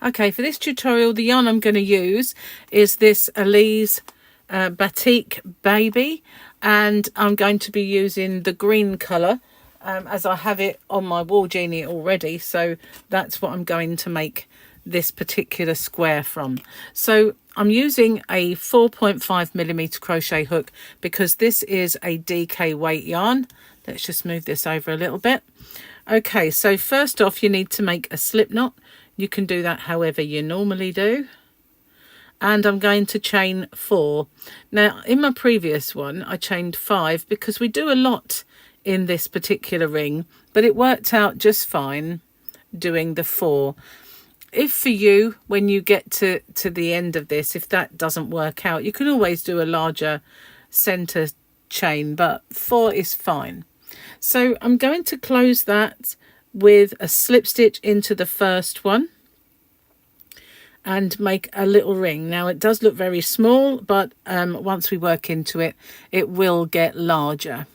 Okay, for this tutorial, the yarn I'm going to use is this Elise Batik Baby, and I'm going to be using the green colour as I have it on my Wool Genie already, so that's what I'm going to make this particular square from. So I'm using a 4.5mm crochet hook because this is a DK weight yarn. Let's just move this over a little bit. Okay, so first off you need to make a slip knot. You can do that however you normally do. And I'm going to chain 4. Now in my previous one I chained 5 because we do a lot in this particular ring, but it worked out just fine doing the 4. If for you, when you get to the end of this, if that doesn't work out, you can always do a larger center chain, but 4 is fine. So I'm going to close that with a slip stitch into the first one and make a little ring. Now it does look very small, but once we work into it, it will get larger.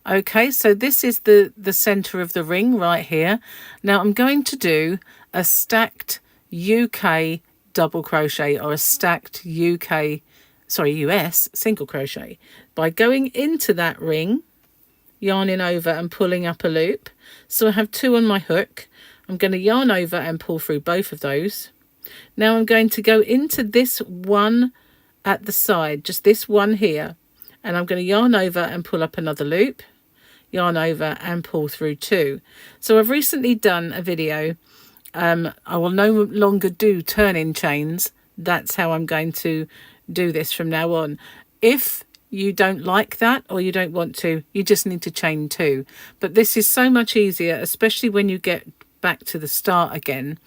Okay, so this is the center of the ring right here. Now I'm going to do a stacked UK double crochet, or a stacked US single crochet by going into that ring, yarning over and pulling up a loop. So I have 2 on my hook. I'm going to yarn over and pull through both of those. Now I'm going to go into this one at the side, just this one here, and I'm going to yarn over and pull up another loop, yarn over and pull through 2. So I've recently done a video. I will no longer do turning chains. That's how I'm going to do this from now on. If you don't like that or you don't want to, you just need to chain 2. But this is so much easier, especially when you get back to the start again.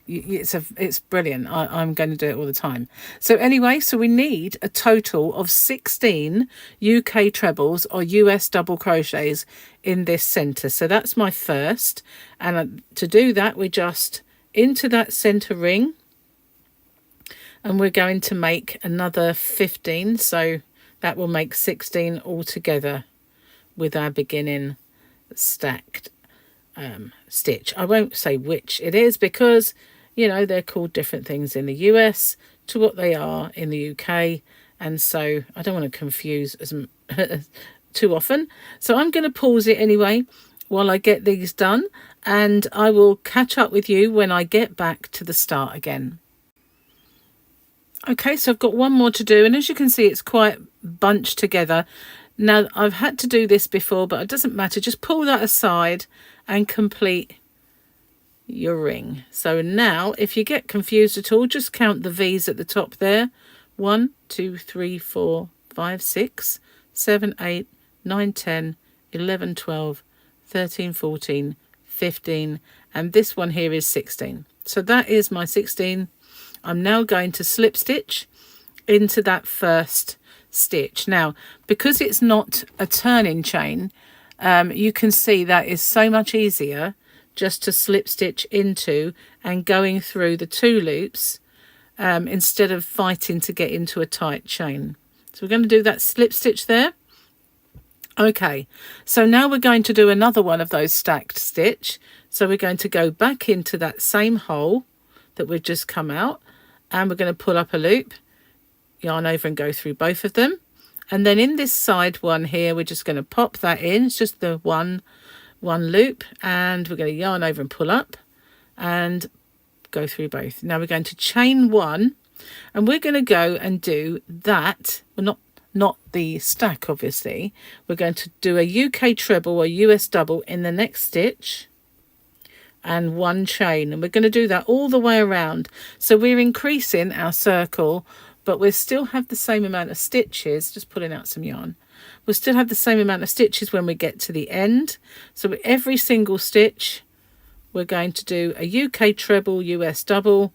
It's brilliant. I'm going to do it all the time. So anyway, so we need a total of 16 UK trebles or US double crochets in this center. So that's my first, and to do that we just into that center ring, and we're going to make another 15, so that will make 16 altogether with our beginning stacked stitch. I won't say which it is because, you know, they're called different things in the US to what they are in the UK, and so I don't want to confuse as too often. So I'm going to pause it anyway while I get these done, and I will catch up with you when I get back to the start again. Okay, so I've got one more to do, and as you can see it's quite bunched together. Now I've had to do this before, but it doesn't matter. Just pull that aside and complete your ring. So now if you get confused at all, just count the V's at the top there. 1 2 3 4 5 6 7 8 9 10 11 12 13 14 15, and this one here is 16. So that is my 16. I'm now going to slip stitch into that first stitch. Now because it's not a turning chain, you can see that is so much easier just to slip stitch into and going through the 2 loops instead of fighting to get into a tight chain. So we're going to do that slip stitch there. Okay, so now we're going to do another one of those stacked stitch. So we're going to go back into that same hole that we've just come out, and we're going to pull up a loop, yarn over and go through both of them, And then in this side one here, we're just going to pop that in. It's just the one loop, and we're going to yarn over and pull up and go through both. Now we're going to chain one, and we're going to go and do that. Well, not the stack, obviously. We're going to do a UK treble or US double in the next stitch and one chain, and we're going to do that all the way around. So we're increasing our circle, but we'll still have the same amount of stitches. Just pulling out some yarn. We'll still have the same amount of stitches when we get to the end. So with every single stitch, we're going to do a UK treble, US double,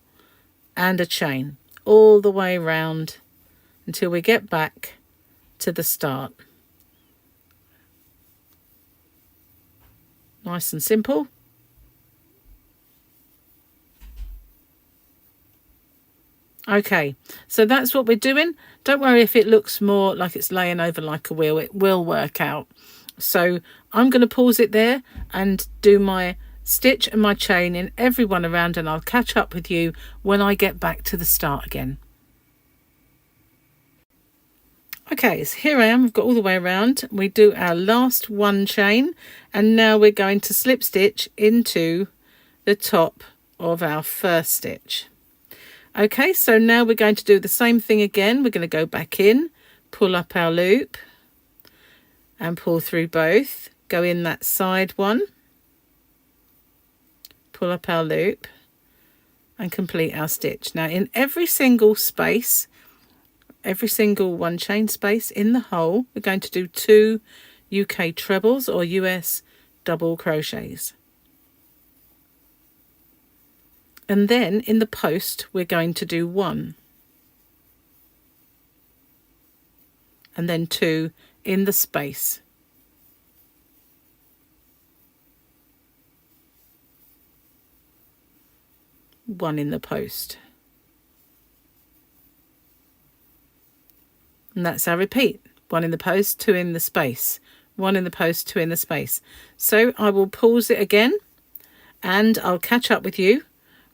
and a chain all the way around until we get back to the start. Nice and simple. Okay, so that's what we're doing. Don't worry if it looks more like it's laying over like a wheel. It will work out. So I'm going to pause it there and do my stitch and my chain in every one around, and I'll catch up with you when I get back to the start again. Okay, so here I am. We've got all the way around. We do our last one chain, and now we're going to slip stitch into the top of our first stitch. Okay, so now we're going to do the same thing again. We're going to go back in, pull up our loop and pull through both. Go in that side one, pull up our loop and complete our stitch. Now in every single space, every single one chain space in the hole, we're going to do 2 UK trebles or US double crochets. And then in the post, we're going to do 1. And then 2 in the space. One in the post. And that's our repeat. 1 in the post, 2 in the space. 1 in the post, 2 in the space. So I will pause it again, and I'll catch up with you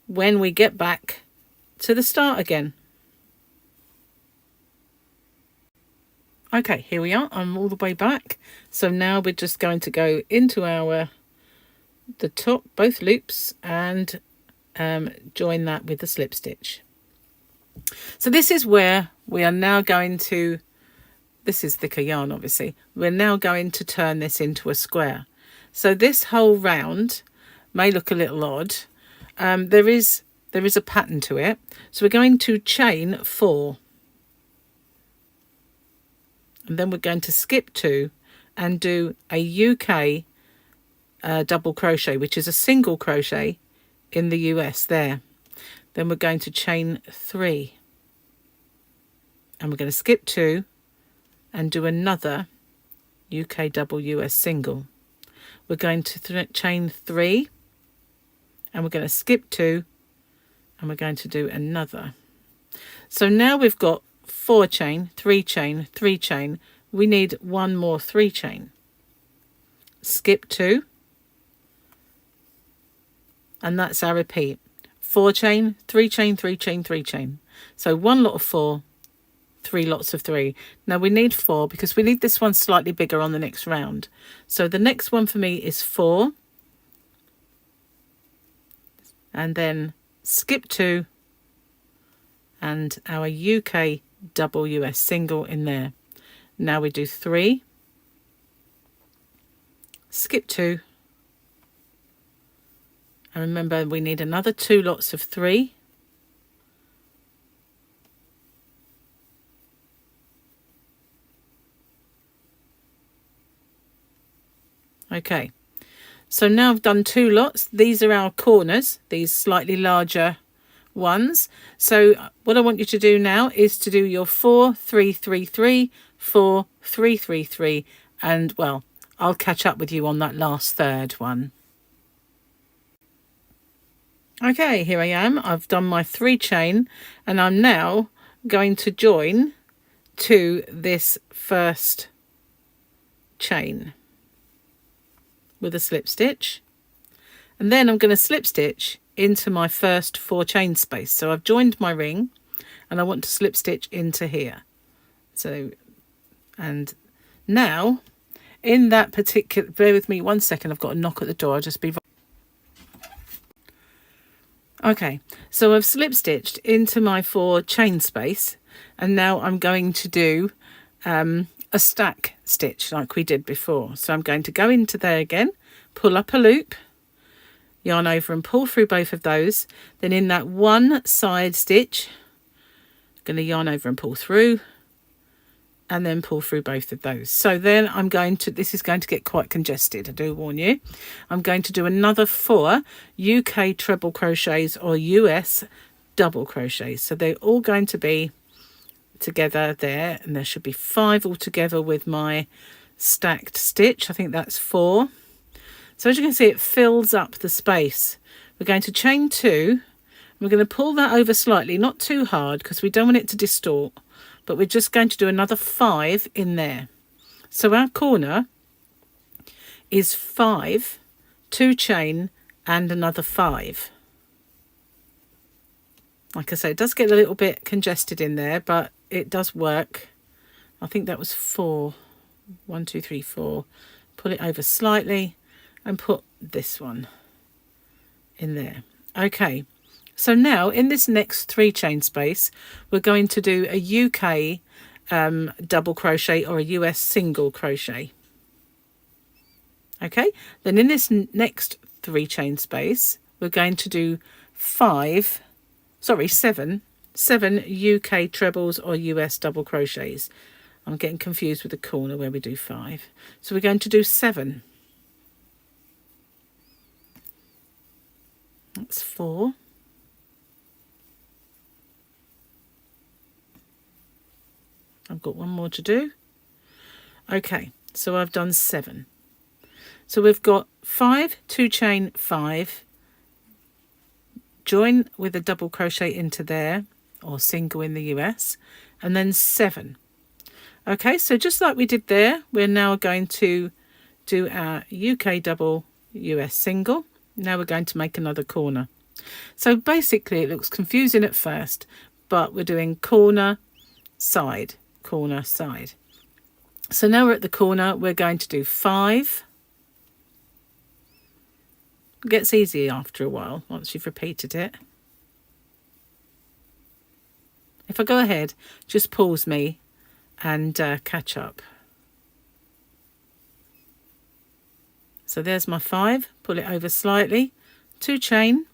when we get back to the start again. Okay, here we are. I'm all the way back. So now we're just going to go into the top, both loops, and join that with the slip stitch. So this is where we are now going to, this is thicker yarn obviously, we're now going to turn this into a square. So this whole round may look a little odd. There is a pattern to it. So we're going to chain 4. And then we're going to skip 2 and do a UK double crochet, which is a single crochet in the US there. Then we're going to chain 3. And we're going to skip 2 and do another UK double US single. We're going to chain 3. And we're going to skip 2 and we're going to do another. So now we've got 4 chain, 3 chain, 3 chain. We need 1 more 3 chain. Skip 2. And that's our repeat. 4 chain, 3 chain, 3 chain, 3 chain. So 1 lot of 4, 3 lots of 3. Now we need 4 because we need this one slightly bigger on the next round. So the next one for me is 4. And then skip 2 and our UK double US single in there. Now we do 3, skip 2, and remember we need another 2 lots of 3. Okay. So now I've done 2 lots. These are our corners, these slightly larger ones. So what I want you to do now is to do your 4, 3, 3, 3, 4, 3, 3, 3, and well, I'll catch up with you on that last third one. Okay, here I am. I've done my 3 chain, and I'm now going to join to this first chain with a slip stitch, and then I'm going to slip stitch into my first 4 chain space. So I've joined my ring and I want to slip stitch into here. So And now in that particular, bear with me 1 second, I've got a knock at the door. I'll just be okay. So I've slip stitched into my 4 chain space, and now I'm going to do a stack stitch like we did before. So I'm going to go into there again, pull up a loop, yarn over and pull through both of those. Then in that one side stitch, I'm going to yarn over and pull through, and then pull through both of those. So then I'm going to, this is going to get quite congested, I do warn you. I'm going to do another 4 UK treble crochets or US double crochets. So they're all going to be together there, and there should be 5 altogether with my stacked stitch. I think that's 4. So as you can see, it fills up the space. We're going to chain 2. We're going to pull that over slightly, not too hard because we don't want it to distort, but we're just going to do another 5 in there. So our corner is 5, 2 chain and another 5. Like I say, it does get a little bit congested in there, but it does work. I think that was 4. 1, 2, 3, 4. Pull it over slightly and put this one in there. Okay, so now in this next 3 chain space, we're going to do a UK double crochet or a US single crochet. Okay, then in this next 3 chain space, we're going to do 7 UK trebles or US double crochets. I'm getting confused with the corner where we do 5. So we're going to do 7. That's 4. I've got 1 more to do. Okay, so I've done 7. So we've got 5, 2 chain, 5, join with a double crochet into there, or single in the US, and then 7. Okay, so just like we did there, we're now going to do our UK double, US single. Now we're going to make another corner. So basically it looks confusing at first, but we're doing corner, side, corner, side. So now we're at the corner, we're going to do 5. It gets easy after a while, once you've repeated it. If I go ahead, just pause me and catch up. So there's my 5, pull it over slightly, 2 chain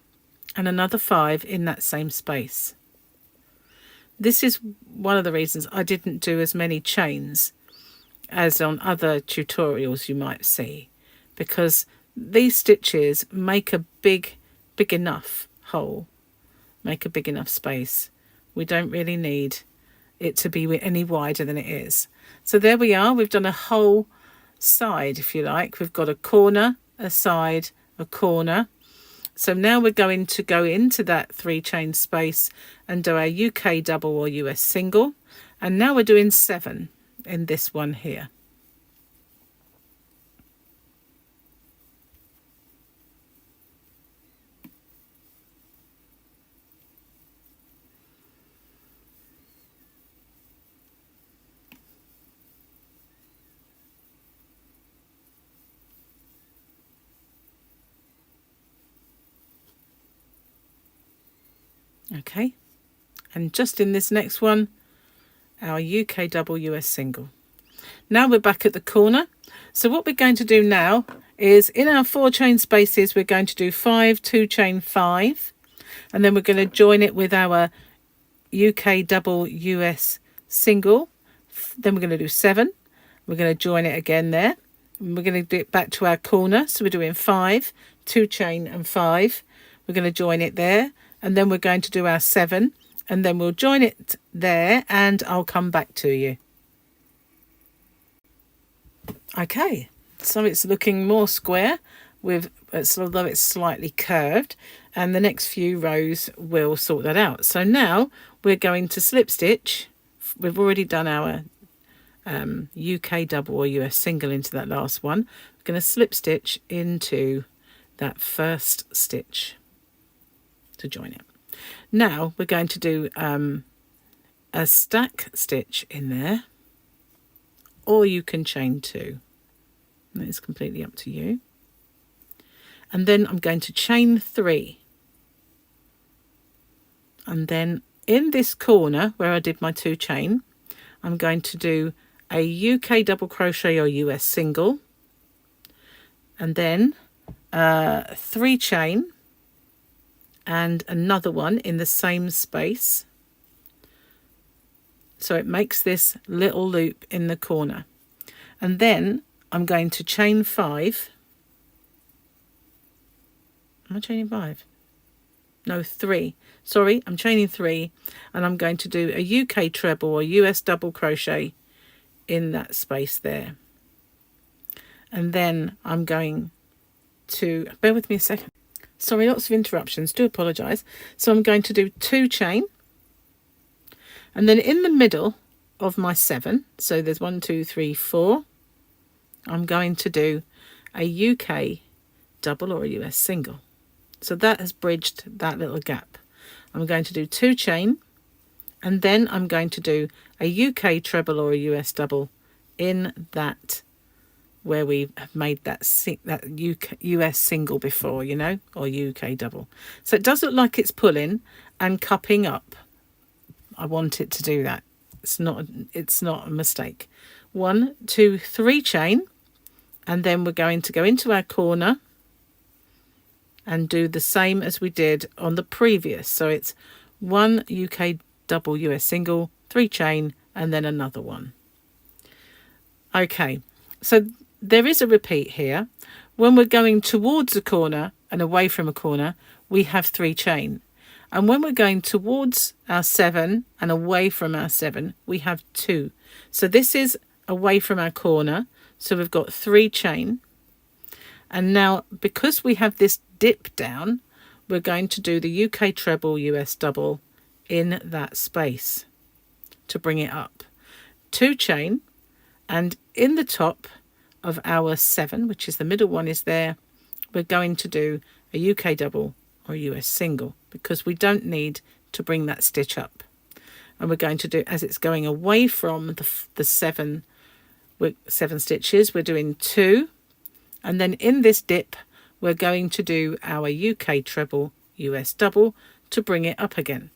and another 5 in that same space. This is one of the reasons I didn't do as many chains as on other tutorials you might see, because these stitches make a big enough hole, make a big enough space. We don't really need it to be any wider than it is. So there we are, we've done a whole side, if you like. We've got a corner, a side, a corner. So now we're going to go into that 3 chain space and do our UK double or US single, and now we're doing 7 in this one here. Okay, and just in this next one, our UK double, US single. Now we're back at the corner. So what we're going to do now is in our 4 chain spaces, we're going to do 5, 2 chain, 5, and then we're going to join it with our UK double, US single. Then we're going to do 7. We're going to join it again there. And we're going to do it back to our corner. So we're doing 5, 2 chain and 5. We're going to join it there. And then we're going to do our 7, and then we'll join it there, and I'll come back to you. Okay, so it's looking more square, although it's slightly curved, and the next few rows will sort that out. So now we're going to slip stitch. We've already done our UK double or US single into that last one. We're going to slip stitch into that first stitch to join it. Now we're going to do a stack stitch in there, or you can chain 2. And it's completely up to you. And then I'm going to chain 3. And then in this corner where I did my 2 chain, I'm going to do a UK double crochet or US single, and then 3 chain and another one in the same space. So it makes this little loop in the corner. And then I'm going to chain 5. Am I chaining 5? No, 3. Sorry, I'm chaining 3, and I'm going to do a UK treble or US double crochet in that space there. And then I'm going to, bear with me a second. Sorry, lots of interruptions, do apologise. So I'm going to do 2 chain, and then in the middle of my 7, so there's 1, 2, 3, 4, I'm going to do a UK double or a US single. So that has bridged that little gap. I'm going to do 2 chain, and then I'm going to do a UK treble or a US double in that where we have made that US single before, you know, or UK double. So it does look like it's pulling and cupping up. I want it to do that. It's not a mistake. 1, 2, 3 chain, and then we're going to go into our corner and do the same as we did on the previous. So it's 1 UK double US single, 3 chain, and then another one. Okay, so there is a repeat here. When we're going towards a corner and away from a corner, we have 3 chain. And when we're going towards our 7 and away from our 7, we have 2. So this is away from our corner, so we've got 3 chain. And now, because we have this dip down, we're going to do the UK treble, US double in that space to bring it up. 2 chain, and in the top of our 7, which is the middle one is there, we're going to do a UK double or a US single, because we don't need to bring that stitch up. And we're going to do, as it's going away from the 7 stitches, we're doing 2. And then in this dip, we're going to do our UK treble, US double to bring it up again.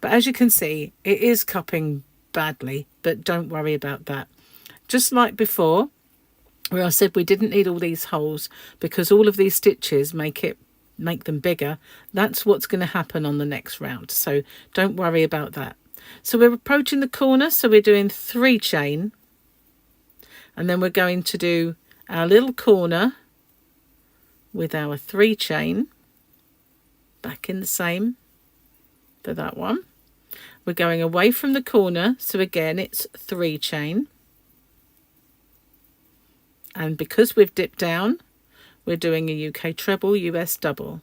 But as you can see, it is cupping badly, but don't worry about that. Just like before, where I said we didn't need all these holes because all of these stitches make them bigger, that's what's going to happen on the next round. So don't worry about that. So we're approaching the corner, so we're doing 3 chain, and then we're going to do our little corner with our 3 chain back in the same for that one. We're going away from the corner, so again it's 3 chain, and because we've dipped down, we're doing a UK treble, US double.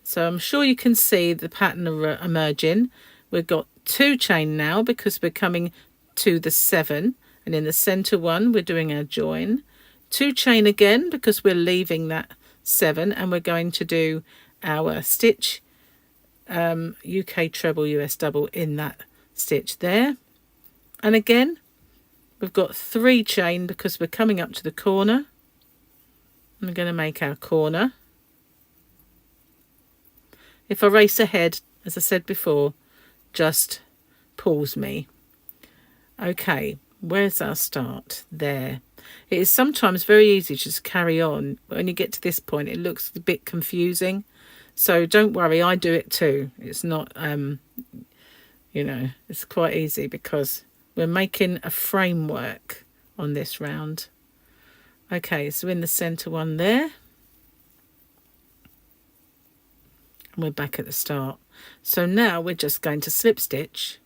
So I'm sure you can see the pattern emerging. We've got 2 chain now because we're coming to the 7, and in the center one we're doing our join. 2 chain again because we're leaving that 7, and we're going to do our stitch UK treble, US double in that stitch there. And again we've got 3 chain because we're coming up to the corner. I'm going to make our corner. If I race ahead, as I said before, just pause me. Okay, where's our start? There. It is sometimes very easy to just carry on. When you get to this point, it looks a bit confusing. So don't worry, I do it too. It's not, you know, it's quite easy because we're making a framework on this round. Okay, so in the center one there. And we're back at the start. So now we're just going to slip stitch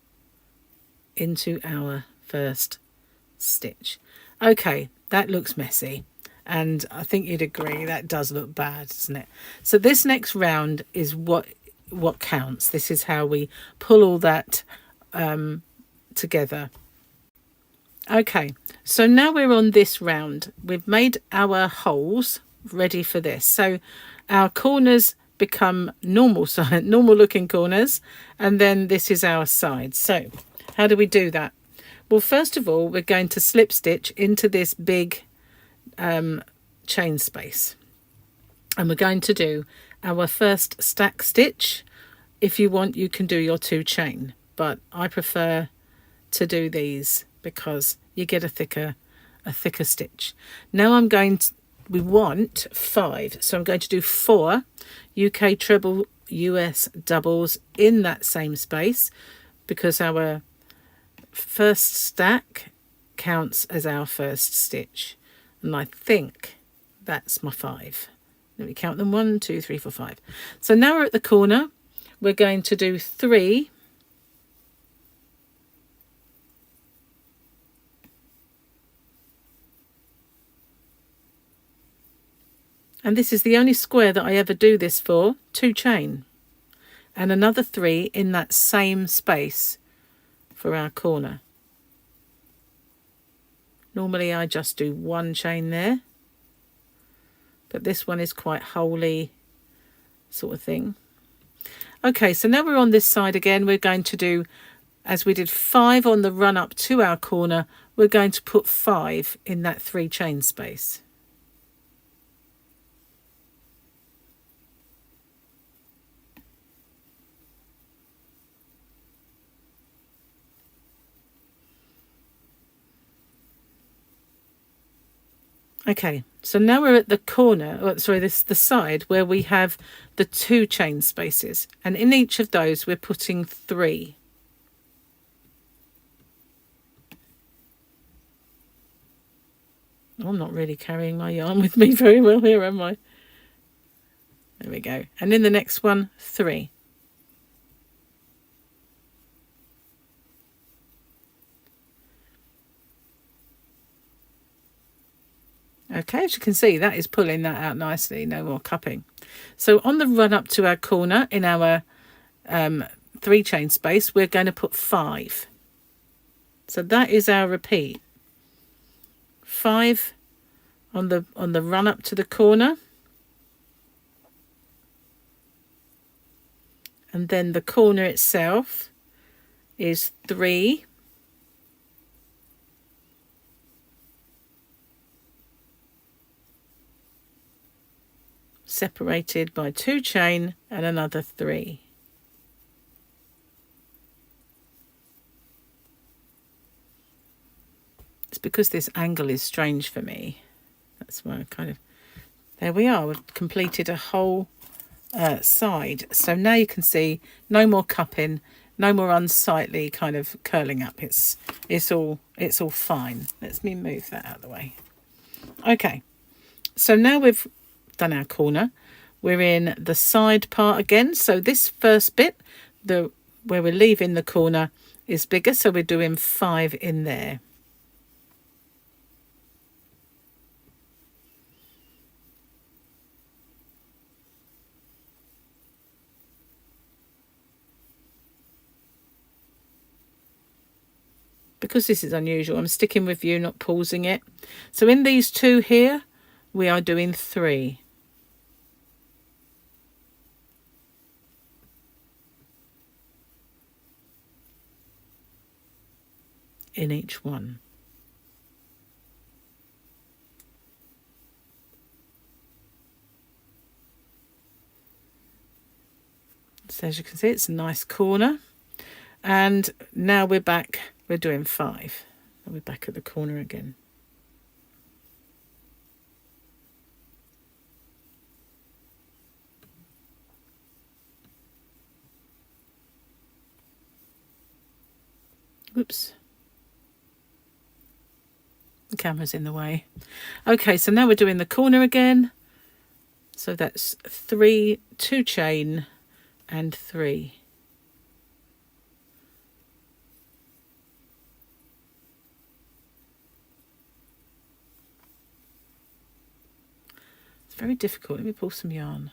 into our first stitch. Okay, that looks messy, and I think you'd agree that does look bad, doesn't it? So this next round is what counts. This is how we pull all that together. Okay, so now we're on this round. We've made our holes ready for this. So our corners become normal looking corners, and then this is our side. So how do we do that? Well, first of all, we're going to slip stitch into this big chain space, and we're going to do our first stack stitch. If you want, you can do your 2 chain, but I prefer to do these because you get a thicker stitch. Now we want 5, so I'm going to do 4 UK treble US doubles in that same space, because our first stack counts as our first stitch, and I think that's my 5. Let me count them: 1, 2, 3, 4, 5. So now we're at the corner. We're going to do 3 and this is the only square that I ever do this for. 2 chain and another 3 in that same space for our corner. Normally I just do 1 chain there, but this one is quite holy sort of thing. Okay, so now we're on this side again. We're going to do, as we did 5 on the run up to our corner, we're going to put 5 in that 3 chain space. Okay, so now we're at the corner, the side where we have the 2 chain spaces, and in each of those we're putting 3. I'm not really carrying my yarn with me very well here, am I? There we go. And in the next one, 3. Okay, as you can see, that is pulling that out nicely. No more cupping. So on the run up to our corner in our 3 chain space, we're going to put 5. So that is our repeat. 5 on the run up to the corner, and then the corner itself is 3. Separated by 2 chain and another 3. It's because this angle is strange for me. That's why I there we are. We've completed a whole side. So now you can see no more cupping, no more unsightly kind of curling up. It's all fine. Let me move that out of the way. Okay, so now we've done our corner. We're in the side part again. So this first bit, where we're leaving the corner, is bigger, so we're doing 5 in there. Because this is unusual, I'm sticking with you, not pausing it. So in these 2 here, we are doing 3. In each one. So as you can see, it's a nice corner. And now we're back, we're doing 5. And we're back at the corner again. Whoops. The camera's in the way. Okay, so now we're doing the corner again. So that's 3, 2 chain and 3. It's very difficult. Let me pull some yarn.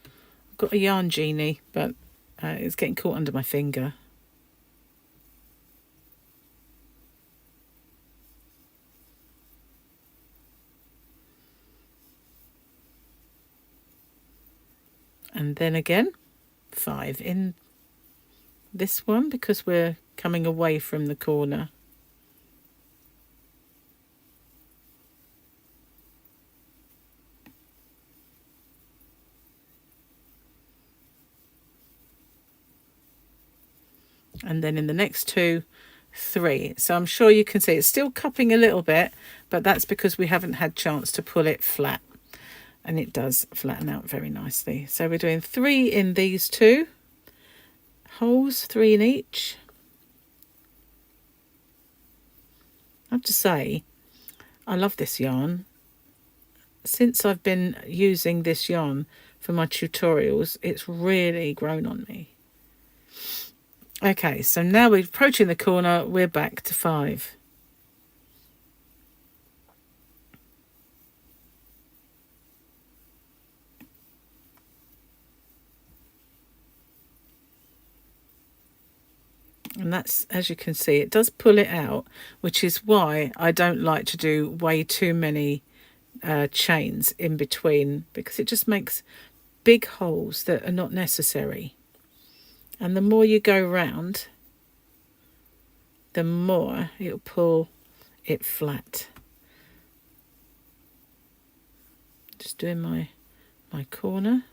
I've got a yarn genie, but it's getting caught under my finger. And then again 5 in this one because we're coming away from the corner. and then in the next 2, 3. So I'm sure you can see it's still cupping a little bit, but that's because we haven't had chance to pull it flat, and it does flatten out very nicely. So we're doing 3 in these 2 holes, 3 in each. I have to say, I love this yarn. Since I've been using this yarn for my tutorials, it's really grown on me. Okay, so now we're approaching the corner, we're back to 5. And that's, as you can see, it does pull it out, which is why I don't like to do way too many chains in between, because it just makes big holes that are not necessary. And the more you go round, the more it'll pull it flat. Just doing my corner.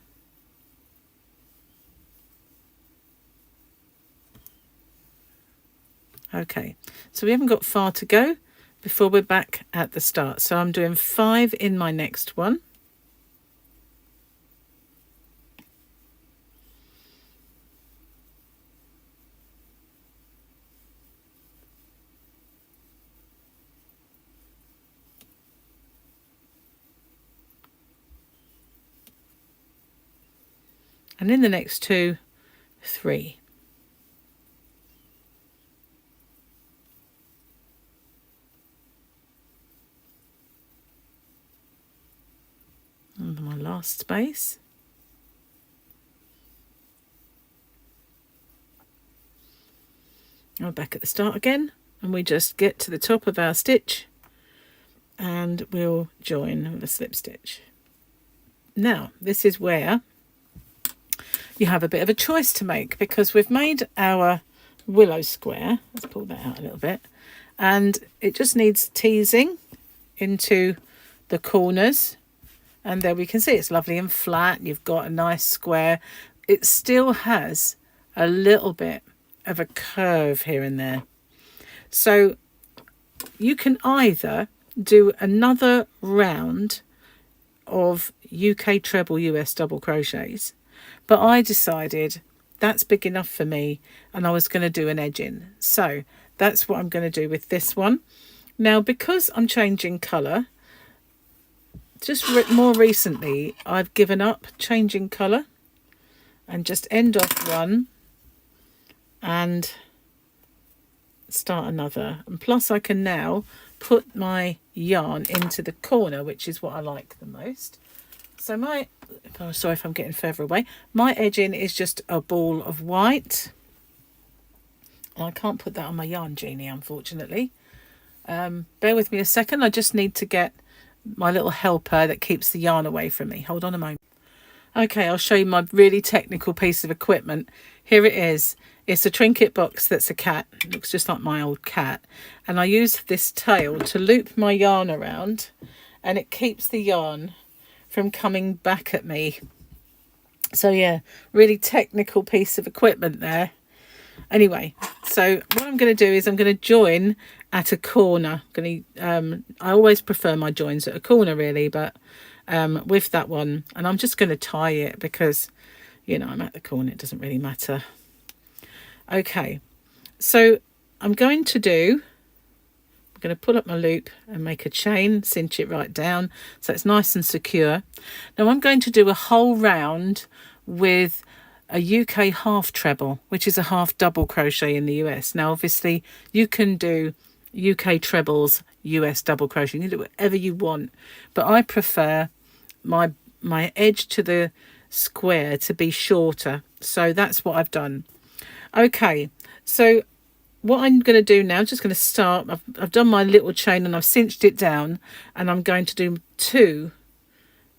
Okay, so we haven't got far to go before we're back at the start. So I'm doing 5 in my next one. And in the next 2, 3. And my last space. And we're back at the start again, and we just get to the top of our stitch and we'll join with a slip stitch. Now, this is where you have a bit of a choice to make, because we've made our willow square. Let's pull that out a little bit. And it just needs teasing into the corners. And there we can see it's lovely and flat. You've got a nice square. It still has a little bit of a curve here and there. So you can either do another round of UK treble US double crochets, but I decided that's big enough for me and I was going to do an edging. So that's what I'm going to do with this one. Now, because I'm changing colour, just more recently I've given up changing colour and just end off one and start another. And plus I can now put my yarn into the corner, which is what I like the most. So my, oh, sorry if I'm getting further away, my edging is just a ball of white. I can't put that on my yarn genie, unfortunately. Bear with me a second, I just need to get my little helper that keeps the yarn away from me. Hold on a moment. Okay, I'll show you my really technical piece of equipment. Here it is. It's a trinket box that's a cat. It looks just like my old cat. And I use this tail to loop my yarn around, and it keeps the yarn from coming back at me. So yeah, really technical piece of equipment there. Anyway, so what I'm going to do is I'm going to join at a corner. I always prefer my joins at a corner really, but with that one, and I'm just going to tie it because, you know, I'm at the corner, it doesn't really matter. Okay, so I'm going to pull up my loop and make a chain, cinch it right down so it's nice and secure. Now I'm going to do a whole round with a UK half treble, which is a half double crochet in the US. Now obviously you can do UK trebles, US double crochet, you can do whatever you want, but I prefer my edge to the square to be shorter, so that's what I've done. Okay, so what I'm going to do now, just going to start, I've done my little chain and I've cinched it down, and I'm going to do 2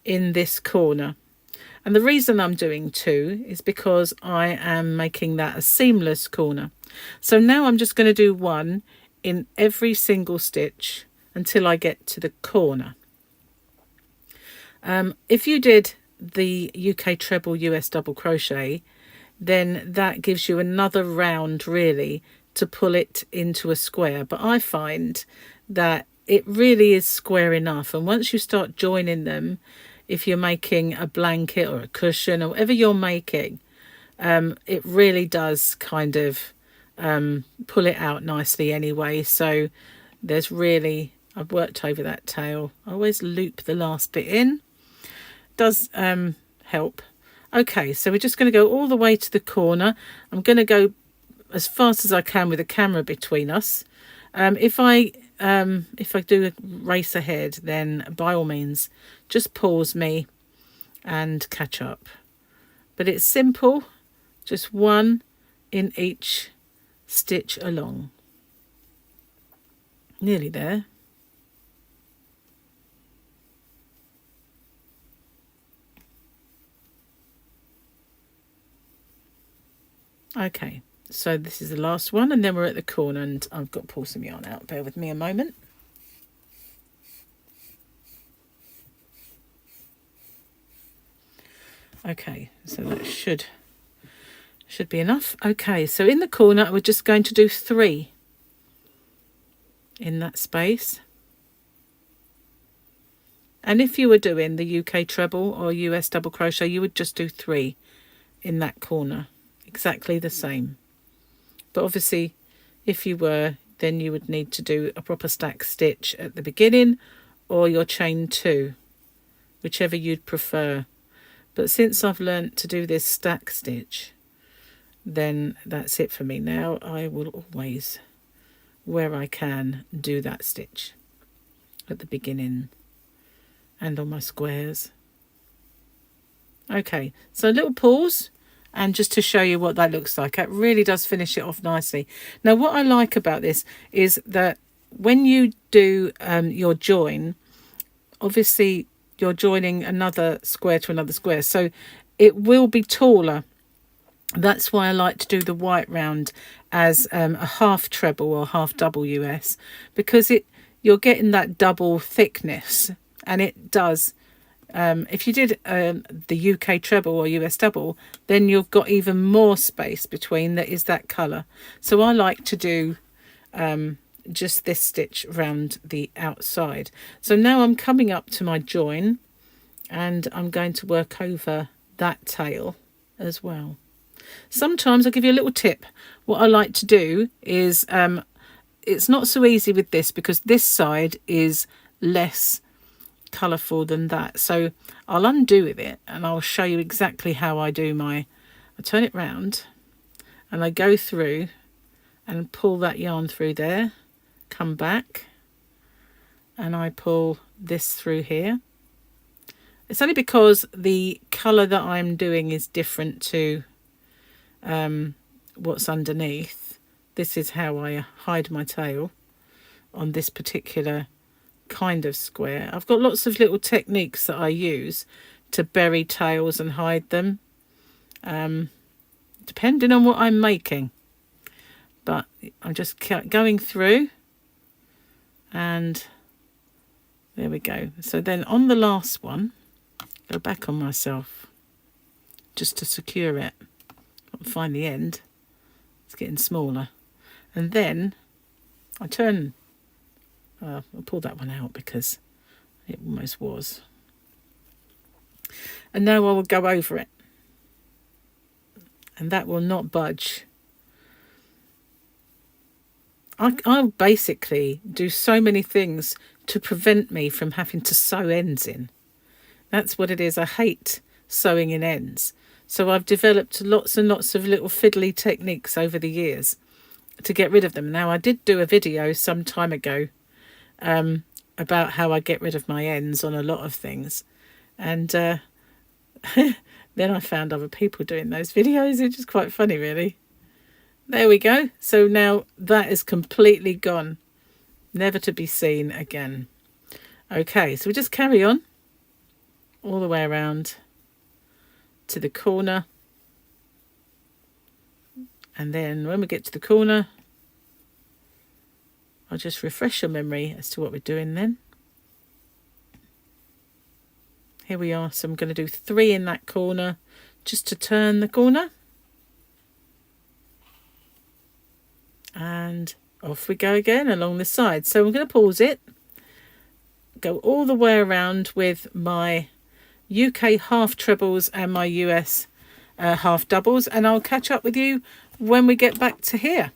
in this corner. And the reason I'm doing 2 is because I am making that a seamless corner. So now I'm just going to do 1 in every single stitch until I get to the corner. If you did the UK treble US double crochet, then that gives you another round really to pull it into a square. But I find that it really is square enough, and once you start joining them, if you're making a blanket or a cushion or whatever you're making, it really does kind of pull it out nicely anyway. So there's really, I've worked over that tail. I always loop the last bit in. Does help. Okay, so we're just going to go all the way to the corner. I'm going to go as fast as I can with the camera between us. If I do a race ahead, then by all means just pause me and catch up. But it's simple, just one in each stitch along. Nearly there. Okay, so this is the last one, and then we're at the corner, and I've got to pull some yarn out. Bear with me a moment. Okay, so that should be enough. Okay, so in the corner, we're just going to do 3 in that space. And if you were doing the UK treble or US double crochet, you would just do 3 in that corner. Exactly the same. But obviously, if you were, then you would need to do a proper stack stitch at the beginning or your chain 2, whichever you'd prefer. But since I've learnt to do this stack stitch, then that's it for me. Now I will always, where I can, do that stitch at the beginning and on my squares. Okay, so a little pause, and just to show you what that looks like. It really does finish it off nicely. Now what I like about this is that when you do your join, obviously you're joining another square to another square, so it will be taller. That's why I like to do the white round as a half treble or half double US, because you're getting that double thickness, and it does. If you did the UK treble or US double, then you've got even more space between that is that colour. So I like to do just this stitch around the outside. So now I'm coming up to my join, and I'm going to work over that tail as well. Sometimes I'll give you a little tip. What I like to do is, it's not so easy with this because this side is less colourful than that, so I'll undo with it and I'll show you exactly how I do I turn it round and I go through and pull that yarn through there, come back, and I pull this through here. It's only because the colour that I'm doing is different to what's underneath. This is how I hide my tail on this particular kind of square. I've got lots of little techniques that I use to bury tails and hide them, depending on what I'm making. But I'm just going through, and there we go. So then on the last one, go back on myself just to secure it. Can't find the end, it's getting smaller. And then I turn, I'll pull that one out because it almost was. And now I will go over it, and that will not budge. I'll basically do so many things to prevent me from having to sew ends in. That's what it is. I hate sewing in ends. So I've developed lots and lots of little fiddly techniques over the years to get rid of them. Now, I did do a video some time ago about how I get rid of my ends on a lot of things. And then I found other people doing those videos, which is quite funny, really. There we go. So now that is completely gone, never to be seen again. Okay, so we just carry on all the way around to the corner, and then when we get to the corner, I'll just refresh your memory as to what we're doing then. Here we are. So I'm going to do 3 in that corner just to turn the corner. And off we go again along the side. So I'm going to pause it, go all the way around with my UK half trebles and my US half doubles, and I'll catch up with you when we get back to here.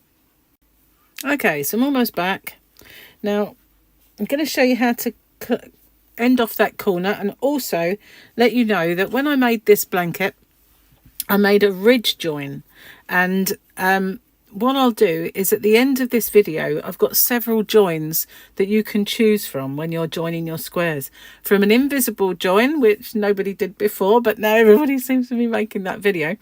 Okay, so I'm almost back. Now I'm going to show you how to end off that corner, and also let you know that when I made this blanket I made a ridge join, and what I'll do is at the end of this video I've got several joins that you can choose from when you're joining your squares, from an invisible join, which nobody did before but now everybody seems to be making that video,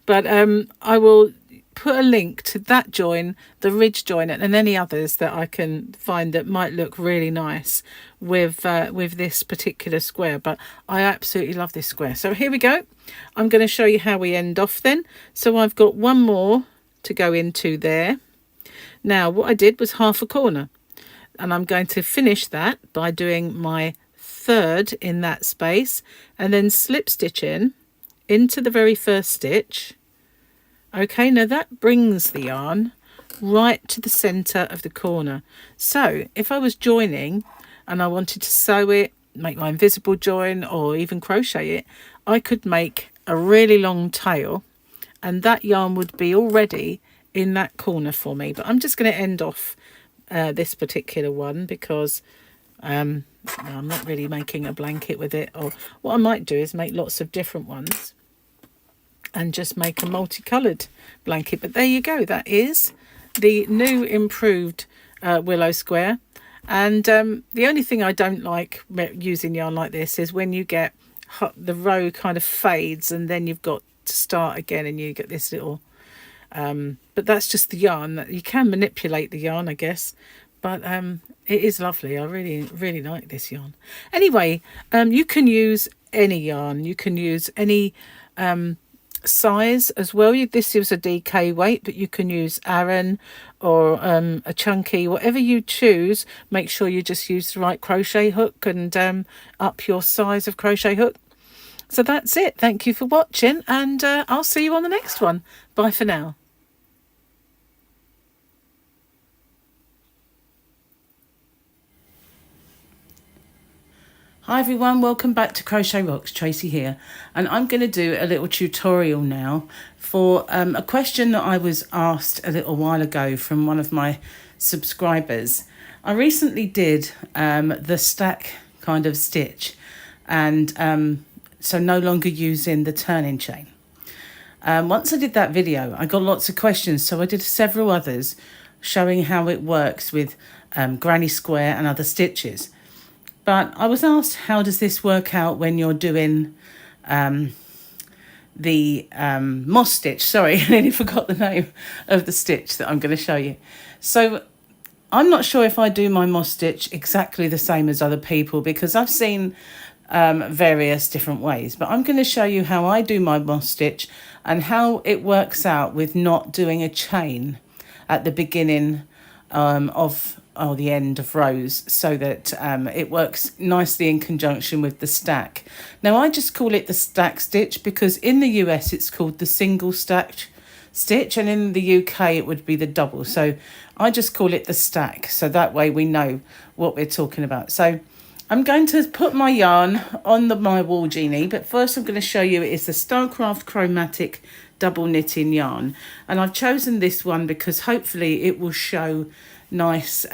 but I will put a link to that join, the ridge join, and any others that I can find that might look really nice with this particular square. But I absolutely love this square. So here we go. I'm going to show you how we end off then. So I've got one more to go into there. Now what I did was half a corner, and I'm going to finish that by doing my third in that space and then slip stitch in into the very first stitch. Okay, now that brings the yarn right to the center of the corner. So if I was joining and I wanted to sew it, make my invisible join, or even crochet it, I could make a really long tail, and that yarn would be already in that corner for me. But I'm just going to end off this particular one because I'm not really making a blanket with it. Or what I might do is make lots of different ones and just make a multicolored blanket. But there you go, that is the new improved Willow square. And the only thing I don't like using yarn like this is when you get the row kind of fades and then you've got to start again and you get this little but that's just the yarn. That you can manipulate the yarn, I guess, but it is lovely. I really like this yarn. Anyway, you can use any yarn, you can use any size as well. This is a DK weight, but you can use Aran or a chunky, whatever you choose. Make sure you just use the right crochet hook and up your size of crochet hook. So that's it. Thank you for watching, and I'll see you on the next one. Bye for now. Hi everyone, welcome back to Crochet Rocks. Tracy here, and I'm going to do a little tutorial now for a question that I was asked a little while ago from one of my subscribers. I recently did the stack kind of stitch, and so no longer using the turning chain. Once I did that video, I got lots of questions, so I did several others showing how it works with granny square and other stitches. But I was asked, how does this work out when you're doing the moss stitch? Sorry, I nearly forgot the name of the stitch that I'm going to show you. So I'm not sure if I do my moss stitch exactly the same as other people, because I've seen various different ways. But I'm going to show you how I do my moss stitch and how it works out with not doing a chain at the beginning of the end of rows, so that it works nicely in conjunction with the stack. Now I just call it the stack stitch because in the US it's called the single stack stitch, and in the UK it would be the double. So I just call it the stack, so that way we know what we're talking about. So I'm going to put my yarn on my Wool Genie, but first I'm going to show you it's the Starcraft Chromatic double knitting yarn, and I've chosen this one because hopefully it will show nice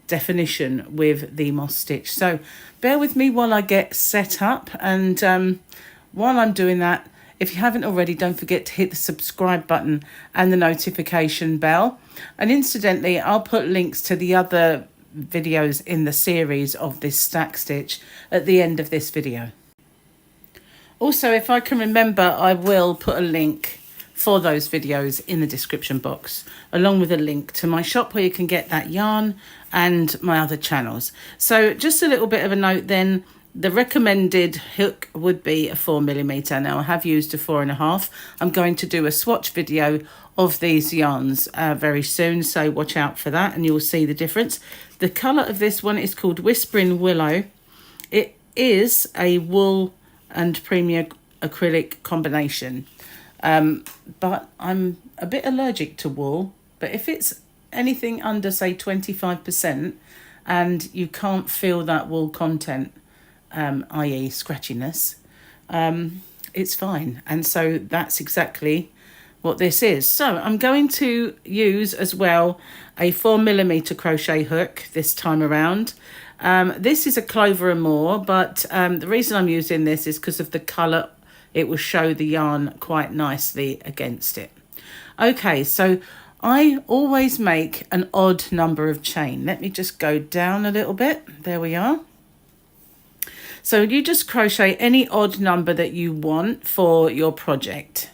definition with the moss stitch. So bear with me while I get set up, and while I'm doing that, if you haven't already, don't forget to hit the subscribe button and the notification bell. And incidentally, I'll put links to the other videos in the series of this stack stitch at the end of this video. Also, if I can remember, I will put a link for those videos in the description box, along with a link to my shop where you can get that yarn and my other channels. So just a little bit of a note then, the recommended hook would be a 4mm. Now I have used a 4.5. I'm going to do a swatch video of these yarns very soon, so watch out for that and you'll see the difference. The colour of this one is called Whispering Willow. It is a wool and premium acrylic combination. But I'm a bit allergic to wool, but if it's anything under, say, 25%, and you can't feel that wool content, i.e. scratchiness, it's fine. And so that's exactly what this is. So I'm going to use as well a 4mm crochet hook this time around. This is a Clover and More, but the reason I'm using this is because of the colour. It will show the yarn quite nicely against it. Okay, so I always make an odd number of chain. Let me just go down a little bit. There we are. So you just crochet any odd number that you want for your project.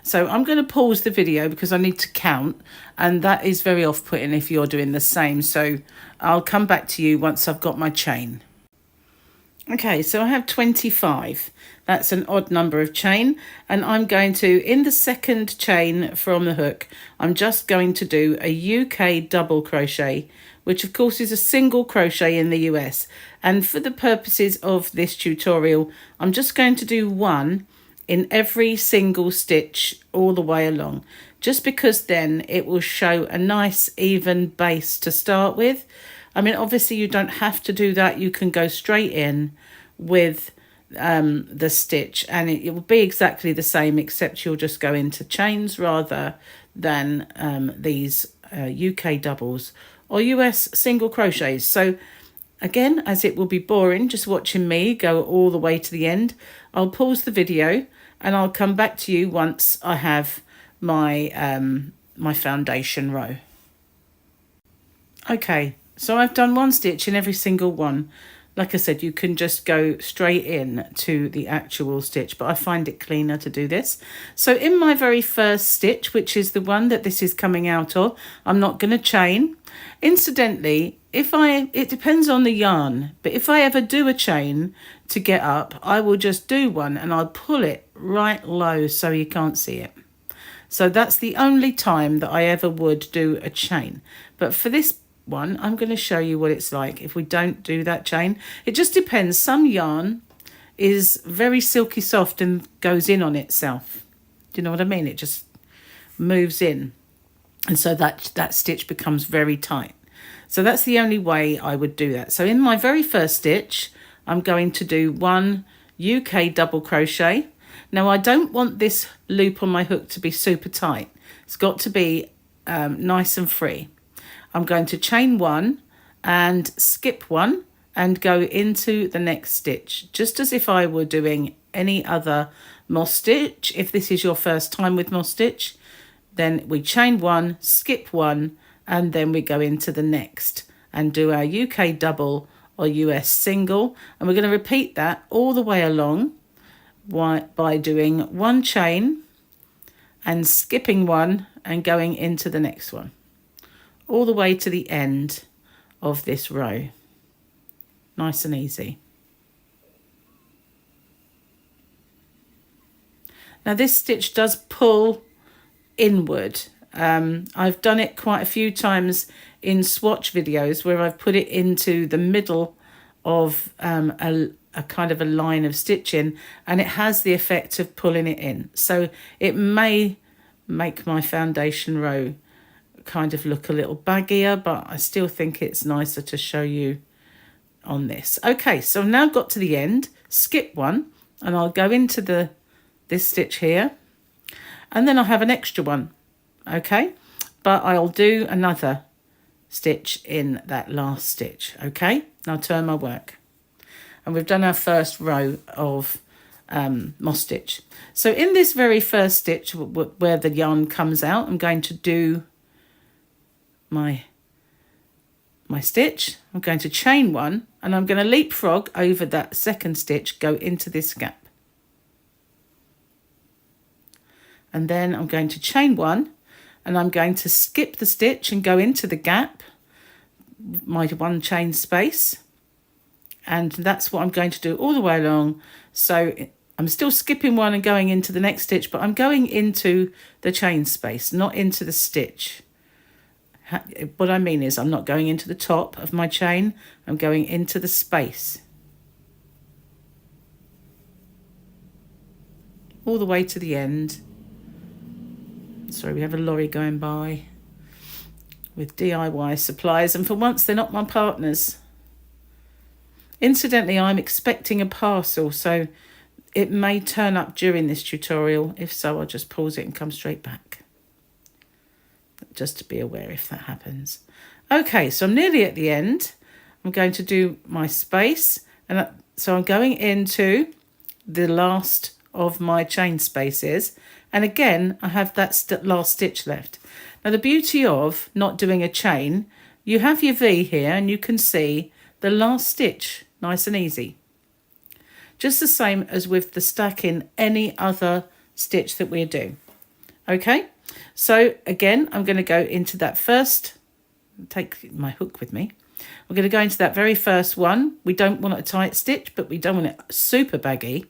So I'm going to pause the video because I need to count, and that is very off-putting if you're doing the same. So I'll come back to you once I've got my chain. Okay, so I have 25. That's an odd number of chain, and I'm going to, in the second chain from the hook, I'm just going to do a UK double crochet, which of course is a single crochet in the US. And for the purposes of this tutorial, I'm just going to do one in every single stitch all the way along, just because then it will show a nice even base to start with. I mean, obviously you don't have to do that. You can go straight in with the stitch, and it will be exactly the same, except you'll just go into chains rather than these UK doubles or US single crochets. So again, as it will be boring just watching me go all the way to the end, I'll pause the video and I'll come back to you once I have my my foundation row. Okay, so I've done one stitch in every single one. Like I said, you can just go straight in to the actual stitch, but I find it cleaner to do this. So in my very first stitch, which is the one that this is coming out of, I'm not going to chain. Incidentally, it depends on the yarn, but if I ever do a chain to get up, I will just do one and I'll pull it right low so you can't see it. So that's the only time that I ever would do a chain. But for this one, I'm going to show you what it's like if we don't do that chain. It just depends. Some yarn is very silky soft and goes in on itself. Do you know what I mean? It just moves in, and so that stitch becomes very tight. So that's the only way I would do that. So in my very first stitch, I'm going to do one UK double crochet. Now I don't want this loop on my hook to be super tight. It's got to be nice and free. I'm going to chain one and skip one and go into the next stitch, just as if I were doing any other moss stitch. If this is your first time with moss stitch, then we chain one, skip one, and then we go into the next and do our UK double or US single. And we're going to repeat that all the way along by doing one chain and skipping one and going into the next one, all the way to the end of this row. Nice and easy. Now this stitch does pull inward. I've done it quite a few times in swatch videos where I've put it into the middle of a kind of a line of stitching, and it has the effect of pulling it in. So it may make my foundation row kind of look a little baggier, but I still think it's nicer to show you on this. Okay, so I've now got to the end, skip one, and I'll go into this stitch here, and then I'll have an extra one. Okay, but I'll do another stitch in that last stitch. Okay, now turn my work, and we've done our first row of moss stitch. So in this very first stitch where the yarn comes out, I'm going to do my stitch. I'm going to chain one, and I'm going to leapfrog over that second stitch, go into this gap, and then I'm going to chain one, and I'm going to skip the stitch and go into the gap, my one chain space, and that's what I'm going to do all the way along. So I'm still skipping one and going into the next stitch, but I'm going into the chain space, not into the stitch. What I mean is I'm not going into the top of my chain, I'm going into the space, all the way to the end. Sorry, we have a lorry going by. with DIY supplies, and for once they're not my partner's. Incidentally, I'm expecting a parcel, so it may turn up during this tutorial. If so, I'll just pause it and come straight back. Just to be aware if that happens. Okay, so I'm nearly at the end. I'm going to do my space, and so I'm going into the last of my chain spaces, and again I have that last stitch left. Now the beauty of not doing a chain, you have your V here and you can see the last stitch nice and easy, just the same as with the stacking any other stitch that we do. Okay, so again I'm going to go into that first, take my hook with me. We're going to go into that very first one. We don't want a tight stitch, but we don't want it super baggy.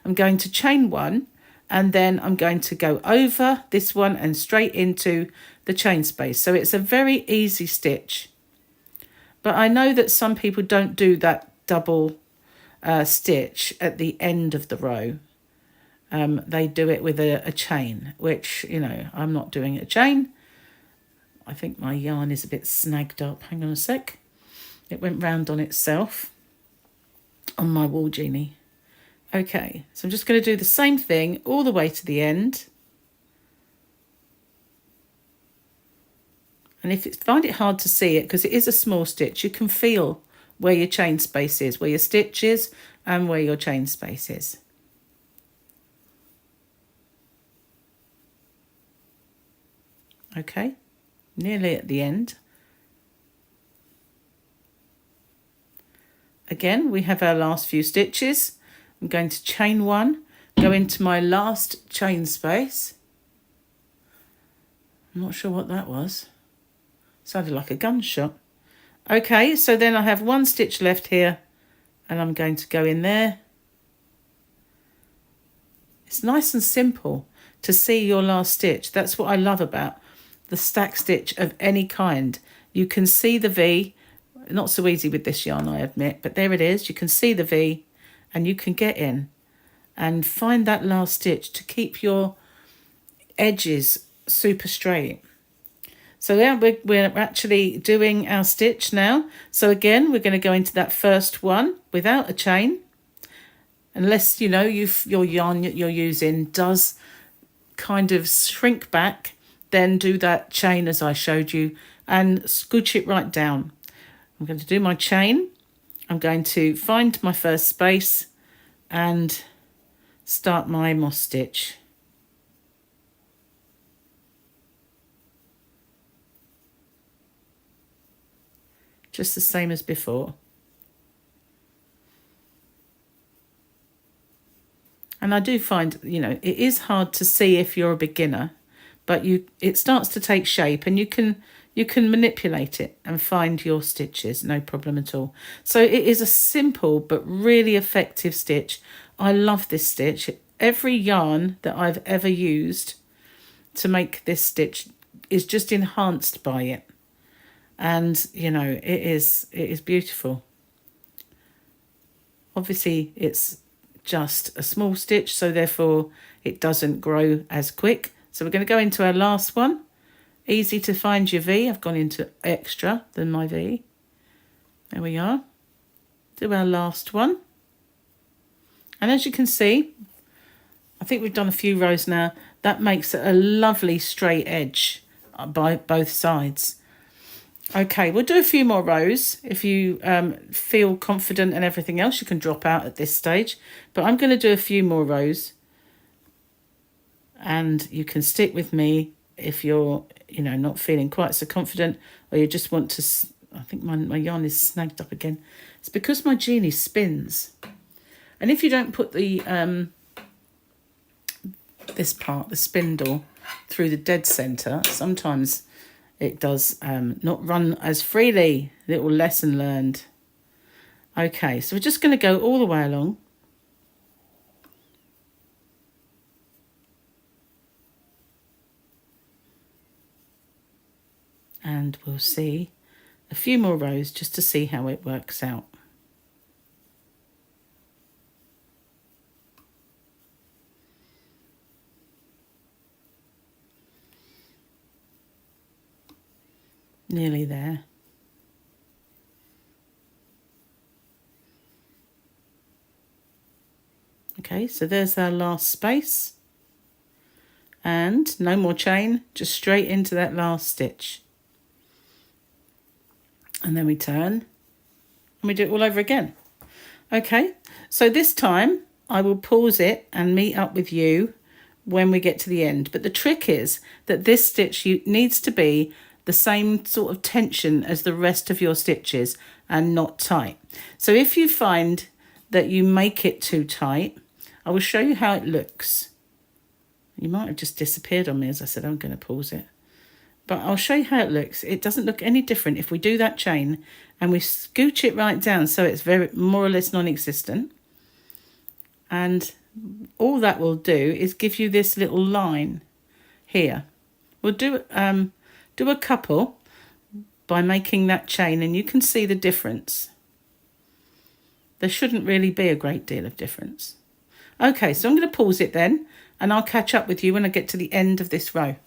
I'm going to chain one, and then I'm going to go over this one and straight into the chain space. So it's a very easy stitch. But I know that some people don't do that double stitch at the end of the row. They do it with a chain, which, you know, I'm not doing a chain. I think my yarn is a bit snagged up. Hang on a sec. It went round on itself on my wool genie. Okay, so I'm just going to do the same thing all the way to the end. And if you find it hard to see it, because it is a small stitch, you can feel where your chain space is, where your stitch is, and where your chain space is. Okay, nearly at the end. Again, we have our last few stitches. I'm going to chain one, go into my last chain space. I'm not sure what that was. Sounded like a gunshot. Okay, so then I have one stitch left here, and I'm going to go in there. It's nice and simple to see your last stitch. That's what I love about the stack stitch of any kind. You can see the V. Not so easy with this yarn, I admit, but there it is. You can see the V, and you can get in and find that last stitch to keep your edges super straight. So yeah, we're actually doing our stitch now. So again, we're going to go into that first one without a chain, unless, you know, your yarn that you're using does kind of shrink back. Then do that chain as I showed you and scooch it right down. I'm going to do my chain. I'm going to find my first space and start my moss stitch. Just the same as before. And I do find, you know, it is hard to see if you're a beginner, but it starts to take shape, and you can manipulate it and find your stitches, no problem at all. So it is a simple but really effective stitch. I love this stitch. Every yarn that I've ever used to make this stitch is just enhanced by it. And, you know, it is beautiful. Obviously, it's just a small stitch, so therefore it doesn't grow as quick. So we're going to go into our last one. Easy to find your V. I've gone into extra than my V. There we are. Do our last one. And as you can see, I think we've done a few rows now. That makes a lovely straight edge by both sides. Okay, we'll do a few more rows. If you feel confident and everything else, you can drop out at this stage. But I'm going to do a few more rows. And you can stick with me if you're, you know, not feeling quite so confident, or you just want to... I think my yarn is snagged up again. It's because my genie spins. And if you don't put the this part, the spindle, through the dead centre, sometimes it does not run as freely. Little lesson learned. Okay, so we're just going to go all the way along. And we'll see a few more rows just to see how it works out. Nearly there. Okay, so there's our last space. And no more chain, just straight into that last stitch. And then we turn and we do it all over again. Okay, so this time I will pause it and meet up with you when we get to the end. But the trick is that this stitch needs to be the same sort of tension as the rest of your stitches and not tight. So if you find that you make it too tight, I will show you how it looks. You might have just disappeared on me as I said I'm going to pause it. But I'll show you how it looks. It doesn't look any different if we do that chain and we scooch it right down so it's very more or less non-existent. And all that will do is give you this little line here. We'll do a couple by making that chain and you can see the difference. There shouldn't really be a great deal of difference. Okay, so I'm going to pause it then and I'll catch up with you when I get to the end of this row.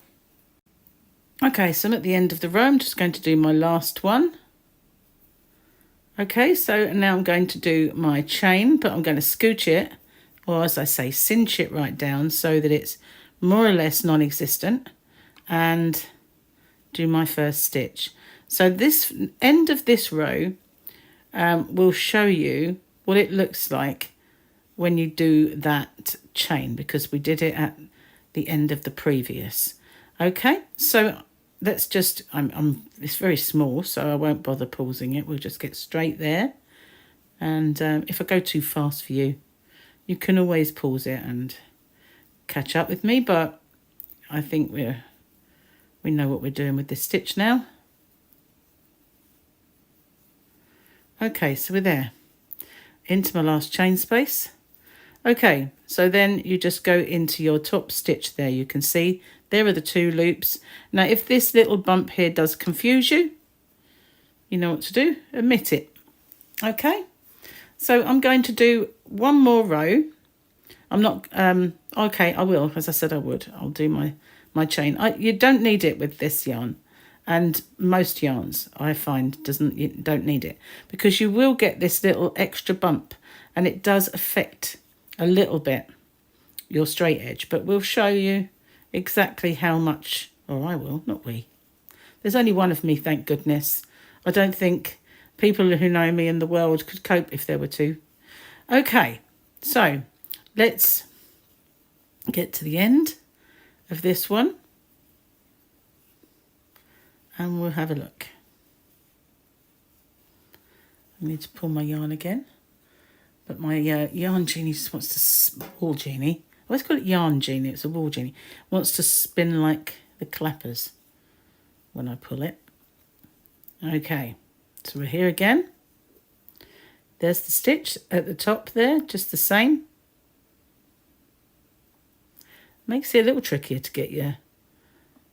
Okay, so I'm at the end of the row. I'm just going to do my last one. Okay, so now I'm going to do my chain, but I'm going to scooch it, or as I say, cinch it right down so that it's more or less non-existent, and do my first stitch. So this end of this row will show you what it looks like when you do that chain, because we did it at the end of the previous. Okay, so let's just, it's very small, so I won't bother pausing it. We'll just get straight there. And if I go too fast for you, you can always pause it and catch up with me. But I think we know what we're doing with this stitch now. Okay, so we're there. Into my last chain space. Okay, so then you just go into your top stitch there. You can see there are the 2 loops. Now, if this little bump here does confuse you, you know what to do, omit it. Okay, so I'm going to do one more row. I'm not, okay, I will, as I said I would. I'll do my chain. You don't need it with this yarn. And most yarns, I find, you don't need it. Because you will get this little extra bump. And it does affect a little bit your straight edge. But we'll show you exactly how much, or I will, not we. There's only one of me, thank goodness. I don't think people who know me in the world could cope if there were 2. Okay, so let's get to the end of this one and we'll have a look. I need to pull my yarn again, but my yarn genie just wants to, wool genie, I always call it yarn genie, it's a wool genie, wants to spin like the clappers when I pull it. Okay, so we're here again. There's the stitch at the top there, just the same. Makes it a little trickier to get your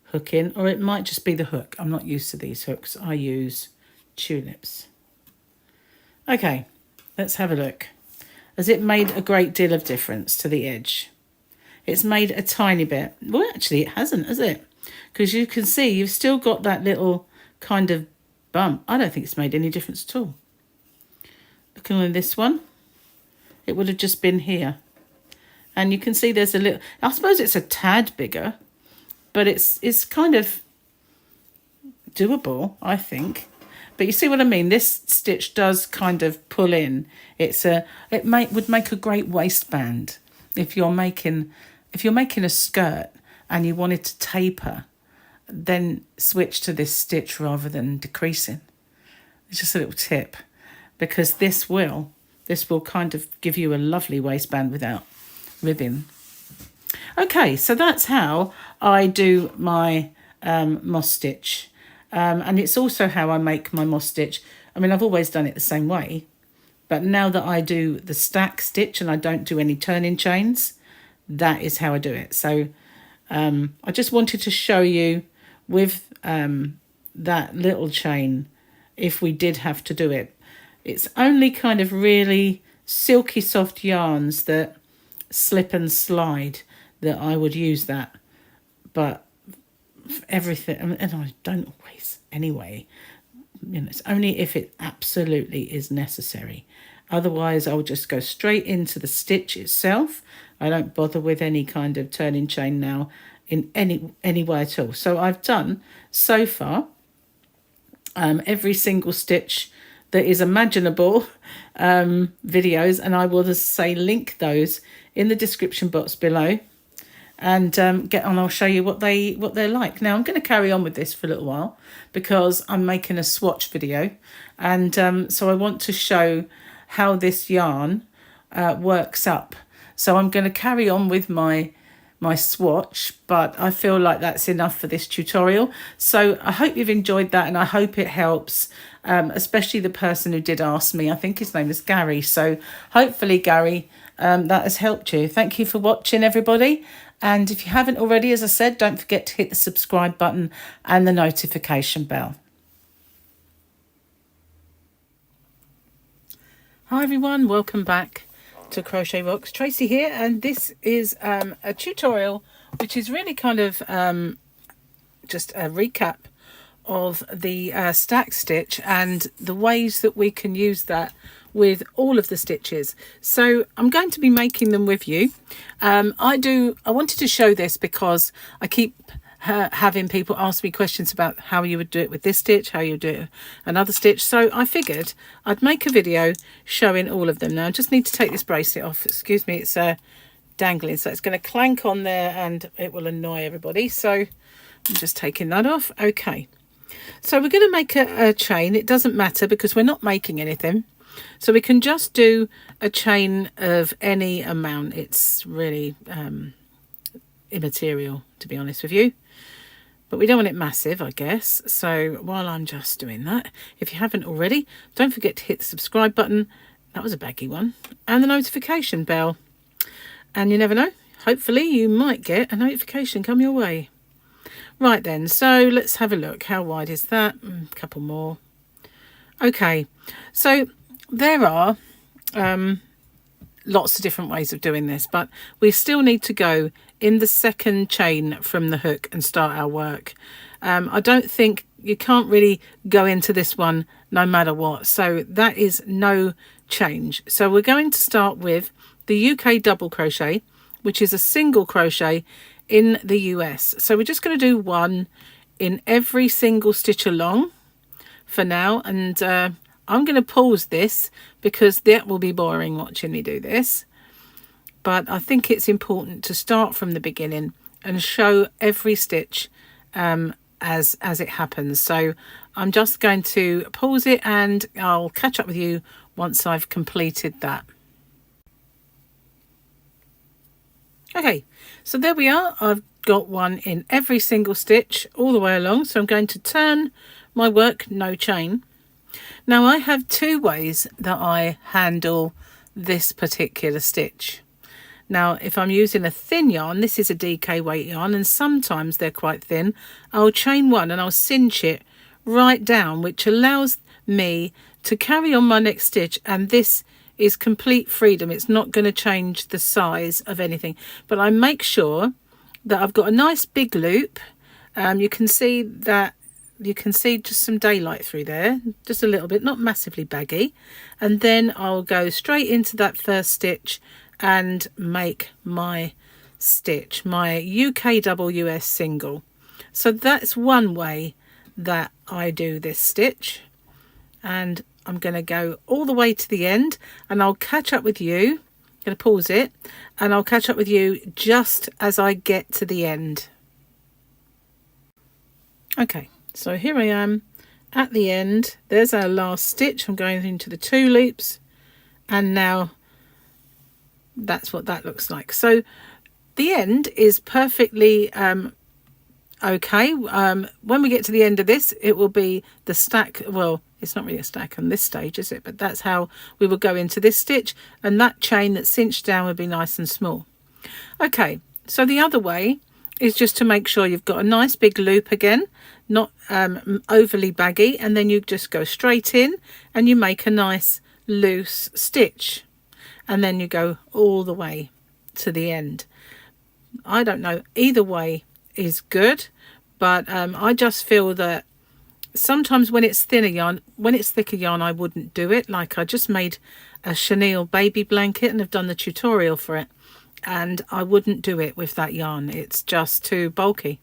hook in, or it might just be the hook. I'm not used to these hooks. I use tulips. Okay, let's have a look. Has it made a great deal of difference to the edge? It's made a tiny bit. Well, actually, it hasn't, has it? Because you can see you've still got that little kind of bump. I don't think it's made any difference at all. Looking at this one, it would have just been here. And you can see there's a little, I suppose it's a tad bigger, but it's kind of doable, I think. But you see what I mean? This stitch does kind of pull in. Would make a great waistband if you're making a skirt and you wanted to taper, then switch to this stitch rather than decreasing. It's just a little tip, because this will kind of give you a lovely waistband without ribbing. Okay, so that's how I do my moss stitch. And it's also how I make my moss stitch. I mean, I've always done it the same way, but now that I do the stack stitch and I don't do any turning chains, that is how I do it. So I just wanted to show you with that little chain, if we did have to do it. It's only kind of really silky soft yarns that slip and slide that I would use that. But everything, and I don't always. anyway. You know, it's only if it absolutely is necessary. Otherwise, I'll just go straight into the stitch itself. I don't bother with any kind of turning chain now in any way at all. So I've done so far every single stitch that is imaginable, videos, and I will just say link those in the description box below. And get on, I'll show you what they're like. Now I'm going to carry on with this for a little while because I'm making a swatch video, and so I want to show how this yarn works up. So I'm going to carry on with my swatch, but I feel like that's enough for this tutorial. So I hope you've enjoyed that, and I hope it helps, especially the person who did ask me. I think his name is Gary. So hopefully, Gary, that has helped you. Thank you for watching, everybody. And if you haven't already, as I said, don't forget to hit the subscribe button and the notification bell. Hi everyone, welcome back to Crochet Rocks. Tracy here, and this is a tutorial which is really kind of just a recap of the stack stitch and the ways that we can use that with all of the stitches. So I'm going to be making them with you. I wanted to show this because I keep having people ask me questions about how you would do it with this stitch, how you do another stitch. So I figured I'd make a video showing all of them. Now I just need to take this bracelet off. Excuse me, it's dangling, so it's going to clank on there and it will annoy everybody. So I'm just taking that off. Okay, so we're going to make a chain. It doesn't matter because we're not making anything. So we can just do a chain of any amount. It's really immaterial, to be honest with you. But we don't want it massive, I guess. So while I'm just doing that, if you haven't already, don't forget to hit the subscribe button. That was a baggy one. And the notification bell. And you never know, hopefully you might get a notification come your way. Right then, so let's have a look. How wide is that? A couple more. Okay, so there are lots of different ways of doing this, but we still need to go in the second chain from the hook and start our work. I don't think you can't really go into this one no matter what, so that is no change. So we're going to start with the UK double crochet, which is a single crochet in the US. So we're just going to do one in every single stitch along for now, and I'm going to pause this because that will be boring watching me do this. But I think it's important to start from the beginning and show every stitch as it happens. So I'm just going to pause it and I'll catch up with you once I've completed that. Okay, so there we are. I've got one in every single stitch all the way along. So I'm going to turn my work no chain. Now I have two ways that I handle this particular stitch. Now if I'm using a thin yarn, this is a DK weight yarn, and sometimes they're quite thin, I'll chain one and I'll cinch it right down, which allows me to carry on my next stitch, and this is complete freedom. It's not going to change the size of anything, but I make sure that I've got a nice big loop. You can see just some daylight through there, just a little bit, not massively baggy, and then I'll go straight into that first stitch and make my stitch, my UK double US single. So that's one way that I do this stitch, and I'm going to go all the way to the end, and I'll catch up with you. I'm going to pause it and I'll catch up with you just as I get to the end. Okay, so here I am at the end. There's our last stitch. I'm going into the two loops, and now that's what that looks like. So the end is perfectly okay. When we get to the end of this, it will be the stack. Well, it's not really a stack on this stage, is it? But that's how we will go into this stitch, and that chain that's cinched down would be nice and small. Okay, so the other way is just to make sure you've got a nice big loop again, not overly baggy, and then you just go straight in and you make a nice loose stitch, and then you go all the way to the end. I don't know, either way is good, but I just feel that sometimes when it's thinner yarn, when it's thicker yarn, I wouldn't do it. Like I just made a chenille baby blanket and have done the tutorial for it, and I wouldn't do it with that yarn. It's just too bulky.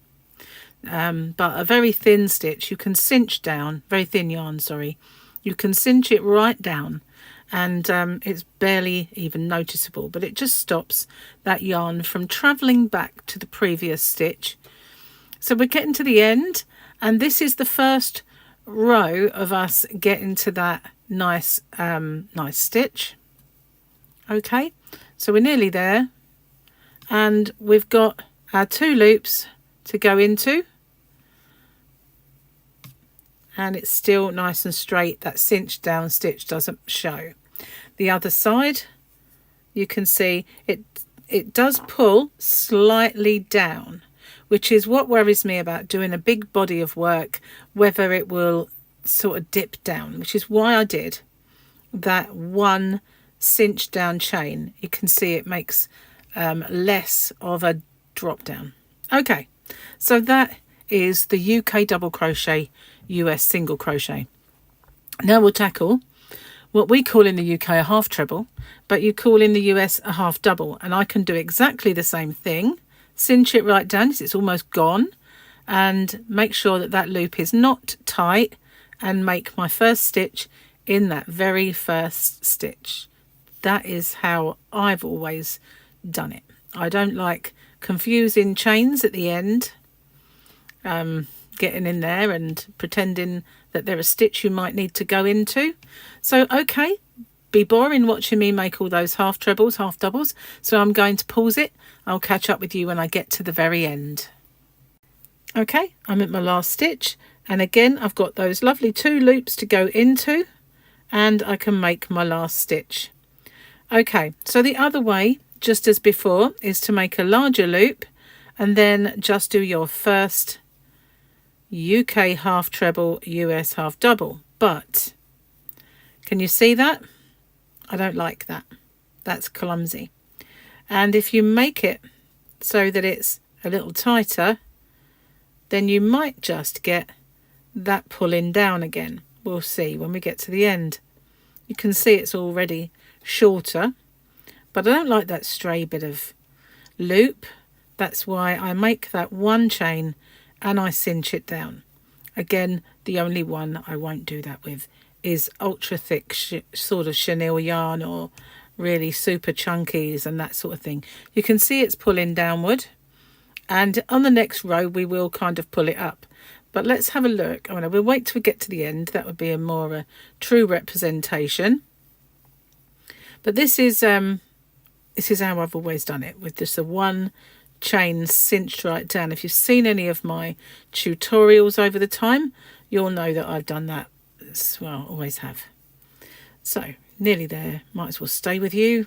But a very thin stitch, you can cinch down, very thin yarn, sorry, you can cinch it right down, and it's barely even noticeable, but it just stops that yarn from travelling back to the previous stitch. So we're getting to the end, and this is the first row of us getting to that nice nice stitch. Okay, so we're nearly there, and we've got our 2 loops to go into, and it's still nice and straight. That cinched down stitch doesn't show. The other side, you can see it does pull slightly down, which is what worries me about doing a big body of work, whether it will sort of dip down, which is why I did that one cinch down chain. You can see it makes less of a drop down. Okay, so that is the UK double crochet, US single crochet. Now we'll tackle what we call in the UK a half treble, but you call in the US a half double, and I can do exactly the same thing. Cinch it right down as it's almost gone, and make sure that that loop is not tight, and make my first stitch in that very first stitch. That is how I've always done it. I don't like confusing chains at the end, getting in there and pretending that they're a stitch you might need to go into. So okay, be boring watching me make all those half trebles, half doubles, so I'm going to pause it. I'll catch up with you when I get to the very end. Okay, I'm at my last stitch, and again I've got those lovely 2 loops to go into, and I can make my last stitch. Okay, so the other way, just as before, is to make a larger loop and then just do your first UK half treble, US half double. But can you see that? I don't like that. That's clumsy. And if you make it so that it's a little tighter, then you might just get that pulling down again. We'll see when we get to the end. You can see it's already shorter, but I don't like that stray bit of loop. That's why I make that one chain and I cinch it down. Again, the only one I won't do that with is ultra thick sort of chenille yarn, or really super chunkies and that sort of thing. You can see it's pulling downward, and on the next row we will kind of pull it up. But let's have a look. Oh no, we'll wait till we get to the end. That would be a more true representation. But this is how I've always done it, with just a one chain cinched right down. If you've seen any of my tutorials over the time, you'll know that I've done that as well, always have. So nearly there, might as well stay with you.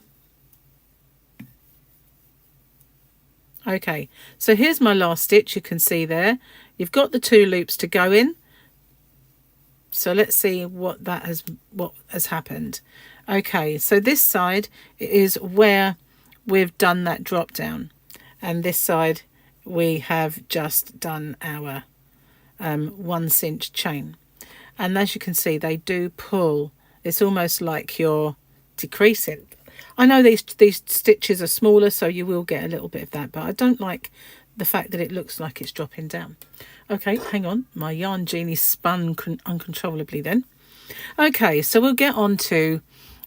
Okay, so here's my last stitch. You can see there you've got the 2 loops to go in. So let's see what has happened. Okay, so this side is where we've done that drop down, and this side we have just done our 1 cinch chain. And as you can see, they do pull. It's almost like you're decreasing. I know these stitches are smaller, so you will get a little bit of that, but I don't like the fact that it looks like it's dropping down. Okay, hang on. My yarn genie spun uncontrollably then. Okay, so we'll get on to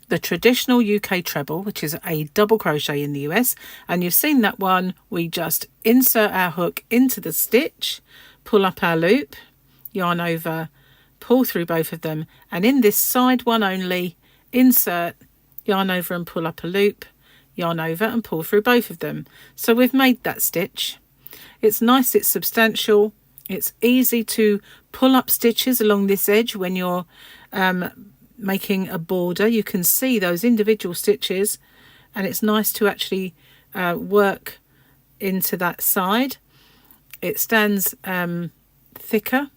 the traditional UK treble, which is a double crochet in the US. And you've seen that one. We just insert our hook into the stitch, pull up our loop, yarn over, pull through both of them, and in this side one only, insert, yarn over and pull up a loop, yarn over and pull through both of them. So we've made that stitch. It's nice, it's substantial, it's easy to pull up stitches along this edge when you're making a border. You can see those individual stitches, and it's nice to actually work into that side. It stands thicker,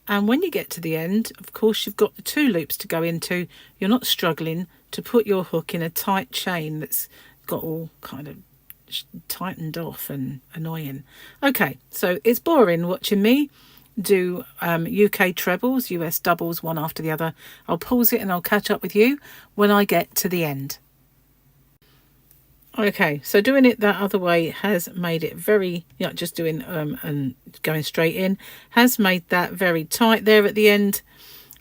and when you get to the end, of course, you've got the 2 loops to go into. You're not struggling to put your hook in a tight chain that's got all kind of tightened off and annoying. Okay, so it's boring watching me do UK trebles, US doubles, one after the other. I'll pause it and I'll catch up with you when I get to the end. Okay, so doing it that other way has made it very, just doing and going straight in has made that very tight there at the end.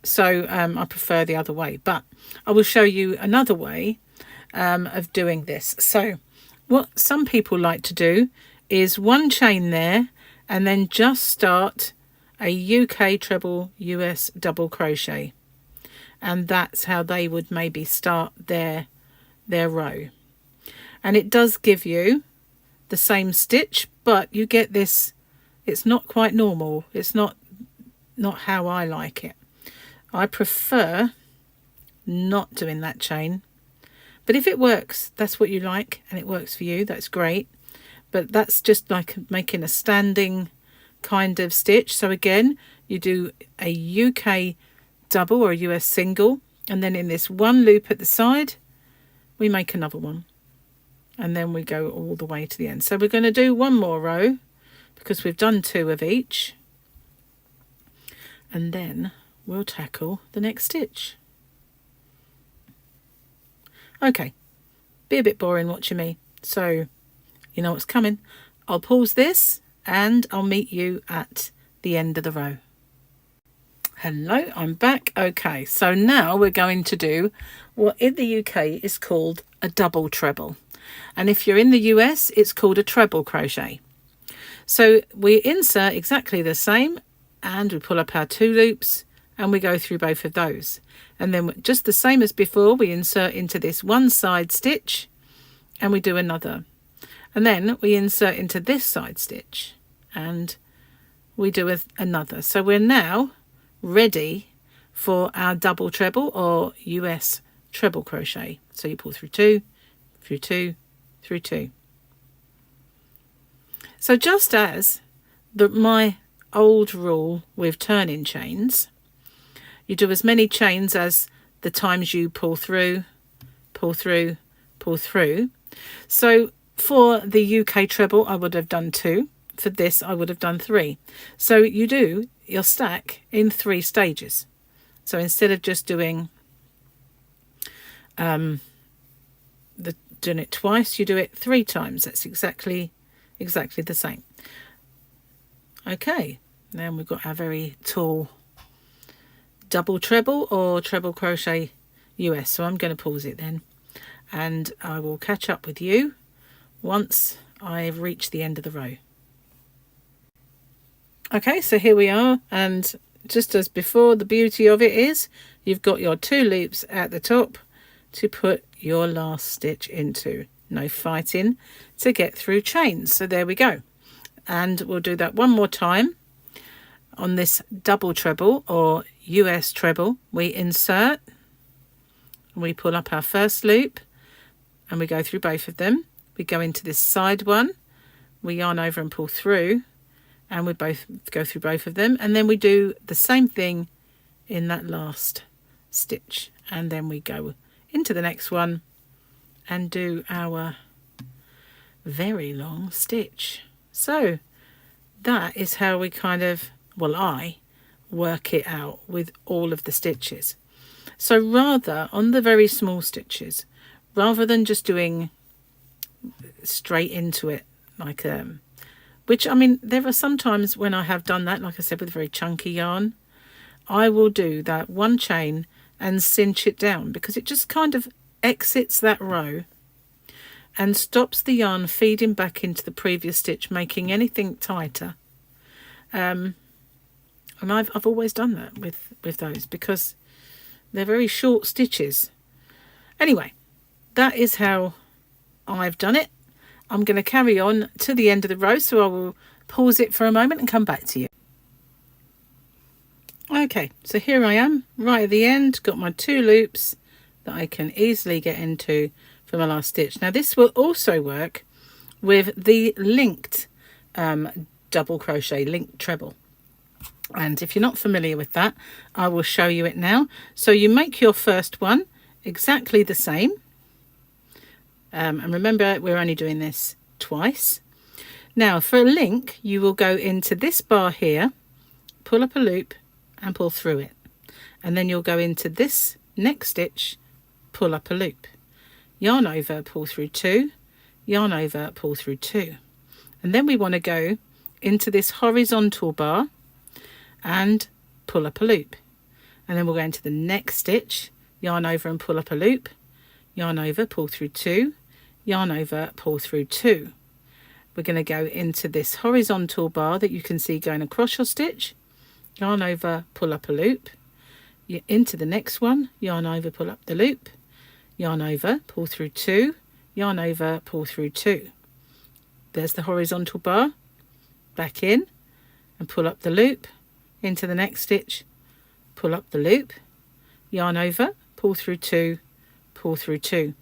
So I prefer the other way, but I will show you another way of doing this. So what some people like to do is one chain there and then just start a UK treble, US double crochet. And that's how they would maybe start their row. And it does give you the same stitch, but you get this, it's not quite normal. It's not how I like it. I prefer not doing that chain. But if it works, that's what you like, and it works for you, that's great. But that's just like making a standing kind of stitch. So again, you do a UK double or a US single, and then in this one loop at the side, we make another one. And then we go all the way to the end. So we're going to do one more row because we've done 2 of each. And then we'll tackle the next stitch. Okay, be a bit boring watching me. So you know what's coming. I'll pause this and I'll meet you at the end of the row. Hello, I'm back. Okay, so now we're going to do what in the UK is called a double treble. And if you're in the US, it's called a treble crochet. So we insert exactly the same and we pull up our 2 loops and we go through both of those. And then just the same as before, we insert into this one side stitch and we do another. And then we insert into this side stitch and we do another. So we're now ready for our double treble or US treble crochet. So you pull through 2, through 2, through 2. So just as my old rule with turning chains, you do as many chains as the times you pull through, pull through, pull through. So for the UK treble, I would have done 2. For this, I would have done 3. So you do your stack in 3 stages. So instead of just doing doing it twice, you do it 3 times. That's exactly the same. Okay, then we've got our very tall double treble or treble crochet US. So I'm going to pause it then and I will catch up with you once I've reached the end of the row. Okay, so here we are, and just as before, the beauty of it is you've got your 2 loops at the top to put your last stitch into. No fighting to get through chains. So there we go. And we'll do that one more time. On this double treble or US treble, we insert, we pull up our first loop and we go through both of them. We go into this side one, we yarn over and pull through, and we both go through both of them, and then we do the same thing in that last stitch, and then we go into the next one and do our very long stitch. So that is how we kind of, well, I work it out with all of the stitches. So rather on the very small stitches, rather than just doing straight into it like which, I mean, there are some times when I have done that, like I said, with very chunky yarn, I will do that one chain and cinch it down because it just kind of exits that row and stops the yarn feeding back into the previous stitch, making anything tighter. And I've always done that with those because they're very short stitches. Anyway, that is how I've done it. I'm going to carry on to the end of the row, so I will pause it for a moment and come back to you. Okay, so here I am right at the end, got my 2 loops that I can easily get into for my last stitch. Now this will also work with the linked double crochet, linked treble. And if you're not familiar with that, I will show you it now. So you make your first one exactly the same. And remember, we're only doing this twice. Now for a link, you will go into this bar here, pull up a loop and pull through it, and then you'll go into this next stitch, pull up a loop, yarn over, pull through 2, yarn over, pull through 2, and then we want to go into this horizontal bar and pull up a loop, and then we'll go into the next stitch, yarn over and pull up a loop, yarn over, pull through 2, yarn over, pull through 2. We're going to go into this horizontal bar that you can see going across your stitch, yarn over, pull up a loop, into the next one, yarn over, pull up the loop, yarn over, pull through 2, yarn over, pull through 2. There's the horizontal bar, back in and pull up the loop, into the next stitch, pull up the loop, yarn over, pull through 2, pull through 2.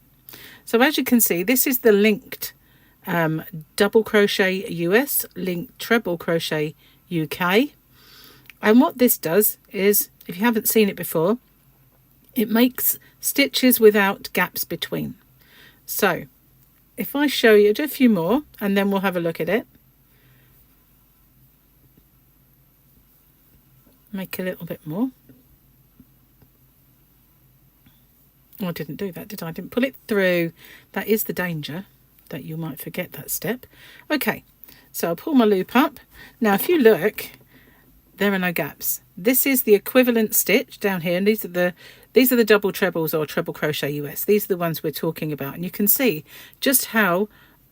So as you can see, this is the linked double crochet US, linked treble crochet UK. And what this does is, if you haven't seen it before, it makes stitches without gaps between. So if I show you, do a few more and then we'll have a look at it. Make a little bit more. Oh, I didn't do that, did I? I didn't pull it through. That is the danger, that you might forget that step. Okay, so I'll pull my loop up. Now if you look, there are no gaps. This is the equivalent stitch down here, and these are the double trebles or treble crochet US. These are the ones we're talking about, and you can see just how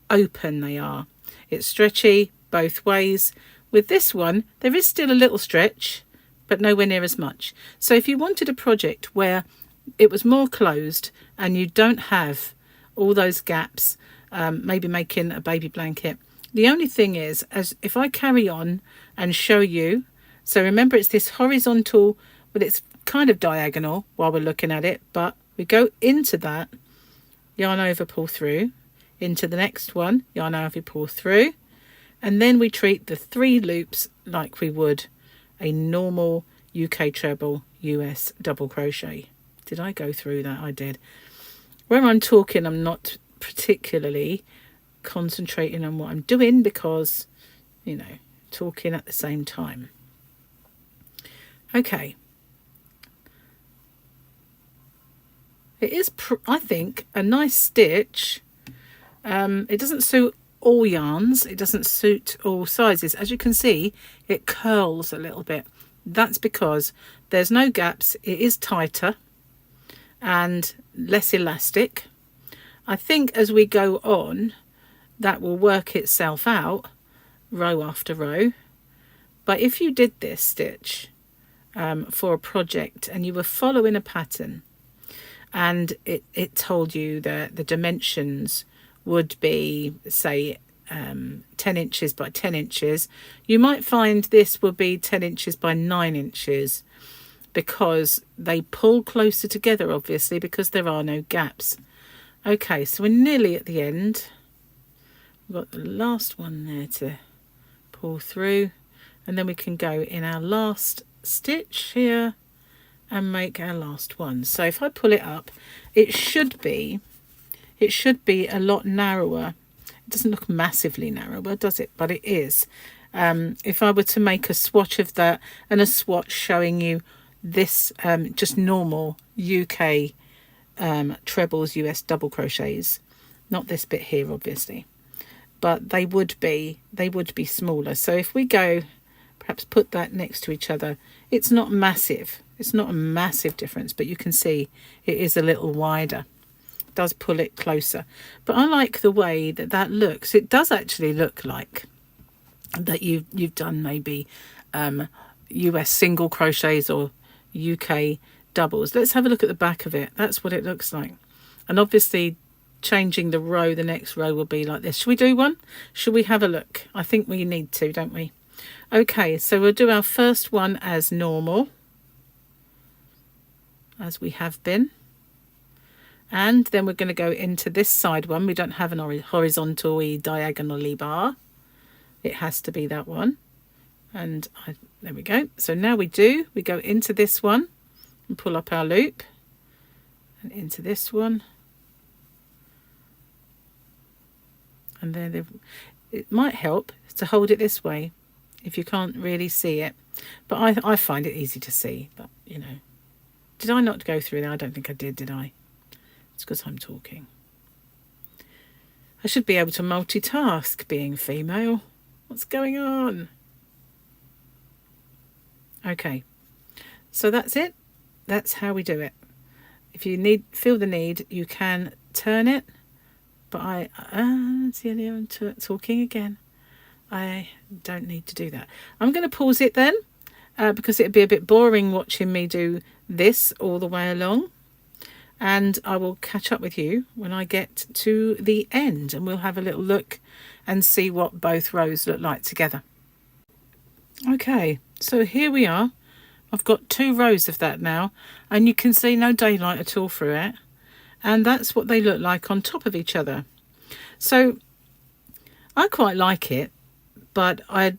open they are. It's stretchy both ways. With this one, there is still a little stretch, but nowhere near as much. So if you wanted a project where it was more closed and you don't have all those gaps, maybe making a baby blanket, the only thing is, as if I carry on and show you, so remember it's this horizontal, but it's kind of diagonal while we're looking at it, but we go into that, yarn over, pull through, into the next one, yarn over, pull through, and then we treat the 3 loops like we would a normal UK treble US double crochet. Did I go through that? I did. When I'm talking, I'm not particularly concentrating on what I'm doing because, you know, talking at the same time. Okay. It is, I think, a nice stitch. It doesn't suit all yarns. It doesn't suit all sizes. As you can see, it curls a little bit. That's because there's no gaps. It is tighter and less elastic. I think as we go on, that will work itself out row after row. But if you did this stitch for a project and you were following a pattern and it told you that the dimensions would be, say, 10 inches by 10 inches, you might find this will be 10 inches by 9 inches because they pull closer together, obviously, because there are no gaps. Okay, so we're nearly at the end. We've got the last one there to pull through, and then we can go in our last stitch here and make our last one. So if I pull it up, it should be a lot narrower. It doesn't look massively narrower, does it? But it is. If I were to make a swatch of that and a swatch showing you this just normal UK trebles US double crochets, not this bit here obviously, but they would be smaller. So if we go, perhaps put that next to each other, it's not massive. It's not a massive difference, but you can see it is a little wider. It does pull it closer. But I like the way that that looks. It does actually look like that you've done maybe US single crochets or UK doubles. Let's have a look at the back of it. That's what it looks like. And obviously changing the row, the next row will be like this. Should we do one? Should we have a look? I think we need to, don't we? Okay, so we'll do our first one as normal, as we have been, and then we're going to go into this side one. We don't have an horizontally diagonally bar. It has to be that one, and there we go. So now we go into this one and pull up our loop, and into this one, and then it might help to hold it this way. if you can't really see it. But I find it easy to see. But, you know, did I not go through there? I don't think I did I? It's because I'm talking. I should be able to multitask being female. What's going on? Okay, so that's it. That's how we do it. If you feel the need, you can turn it. But see, I'm talking again. I don't need to do that. I'm going to pause it then, because it'd be a bit boring watching me do this all the way along. And I will catch up with you when I get to the end, and we'll have a little look and see what both rows look like together. Okay, so here we are. I've got 2 rows of that now, and you can see no daylight at all through it. And that's what they look like on top of each other. So I quite like it, but I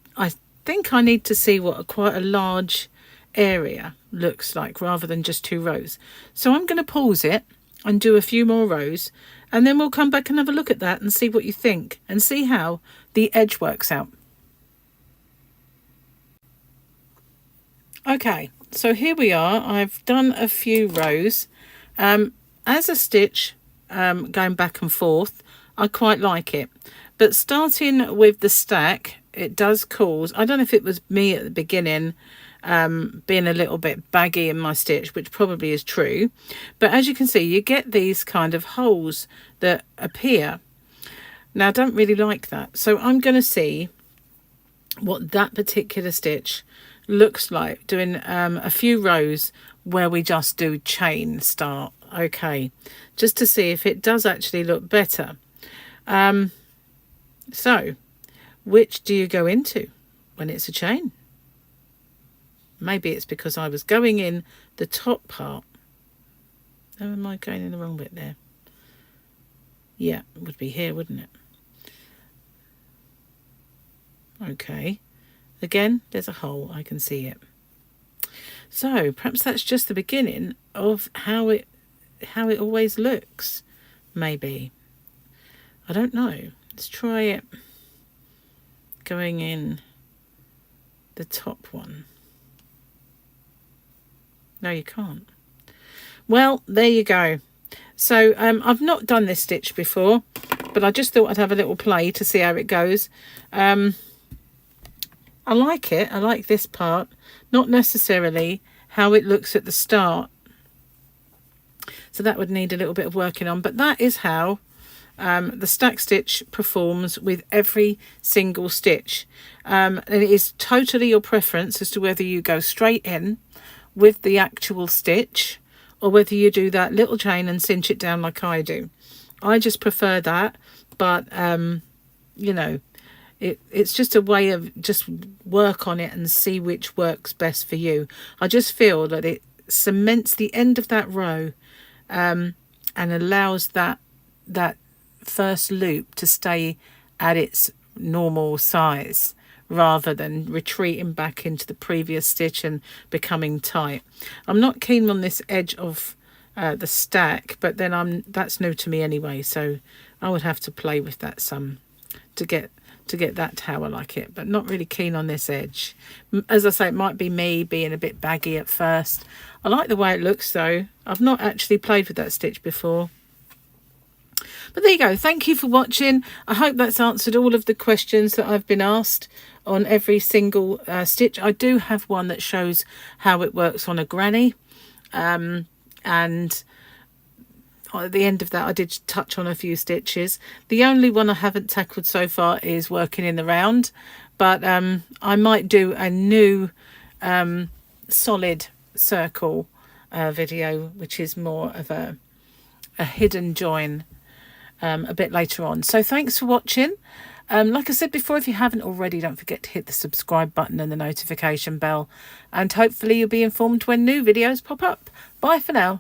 think I need to see what quite a large area looks like rather than just 2 rows. So I'm going to pause it and do a few more rows, and then we'll come back and have a look at that and see what you think and see how the edge works out. Okay, so here we are. I've done a few rows. As a stitch, going back and forth, I quite like it. But starting with the stack, it does cause, I don't know if it was me at the beginning being a little bit baggy in my stitch, which probably is true. But as you can see, you get these kind of holes that appear. Now, I don't really like that. So I'm going to see what that particular stitch looks like doing a few rows where we just do chain start. Okay, just to see if it does actually look better. So which do you go into when it's a chain? Maybe it's because I was going in the top part. Oh, am I going in the wrong bit there? Yeah, it would be here, wouldn't it? Okay, again, there's a hole, I can see it. So perhaps that's just the beginning of how it always looks. Maybe, I don't know. Let's try it going in the top one. No, you can't. Well, there you go. So I've not done this stitch before, but I just thought I'd have a little play to see how it goes. I like it. I like this part, not necessarily how it looks at the start. So that would need a little bit of working on, but that is how the stack stitch performs with every single stitch. And it is totally your preference as to whether you go straight in with the actual stitch or whether you do that little chain and cinch it down like I do. I just prefer that, but you know, it's just a way of just work on it and see which works best for you. I just feel that it cements the end of that row and allows that first loop to stay at its normal size rather than retreating back into the previous stitch and becoming tight. I'm not keen on this edge of the stack, but then that's new to me anyway, so I would have to play with that some to get that to how I like it, but not really keen on this edge. As I say, it might be me being a bit baggy at first. I like the way it looks though. I've not actually played with that stitch before. But there you go. Thank you for watching. I hope that's answered all of the questions that I've been asked on every single stitch. I do have one that shows how it works on a granny. And at the end of that, I did touch on a few stitches. The only one I haven't tackled so far is working in the round. But I might do a new solid circle video, which is more of a hidden join a bit later on. So thanks for watching. Like I said before, if you haven't already, don't forget to hit the subscribe button and the notification bell, and hopefully you'll be informed when new videos pop up. Bye for now.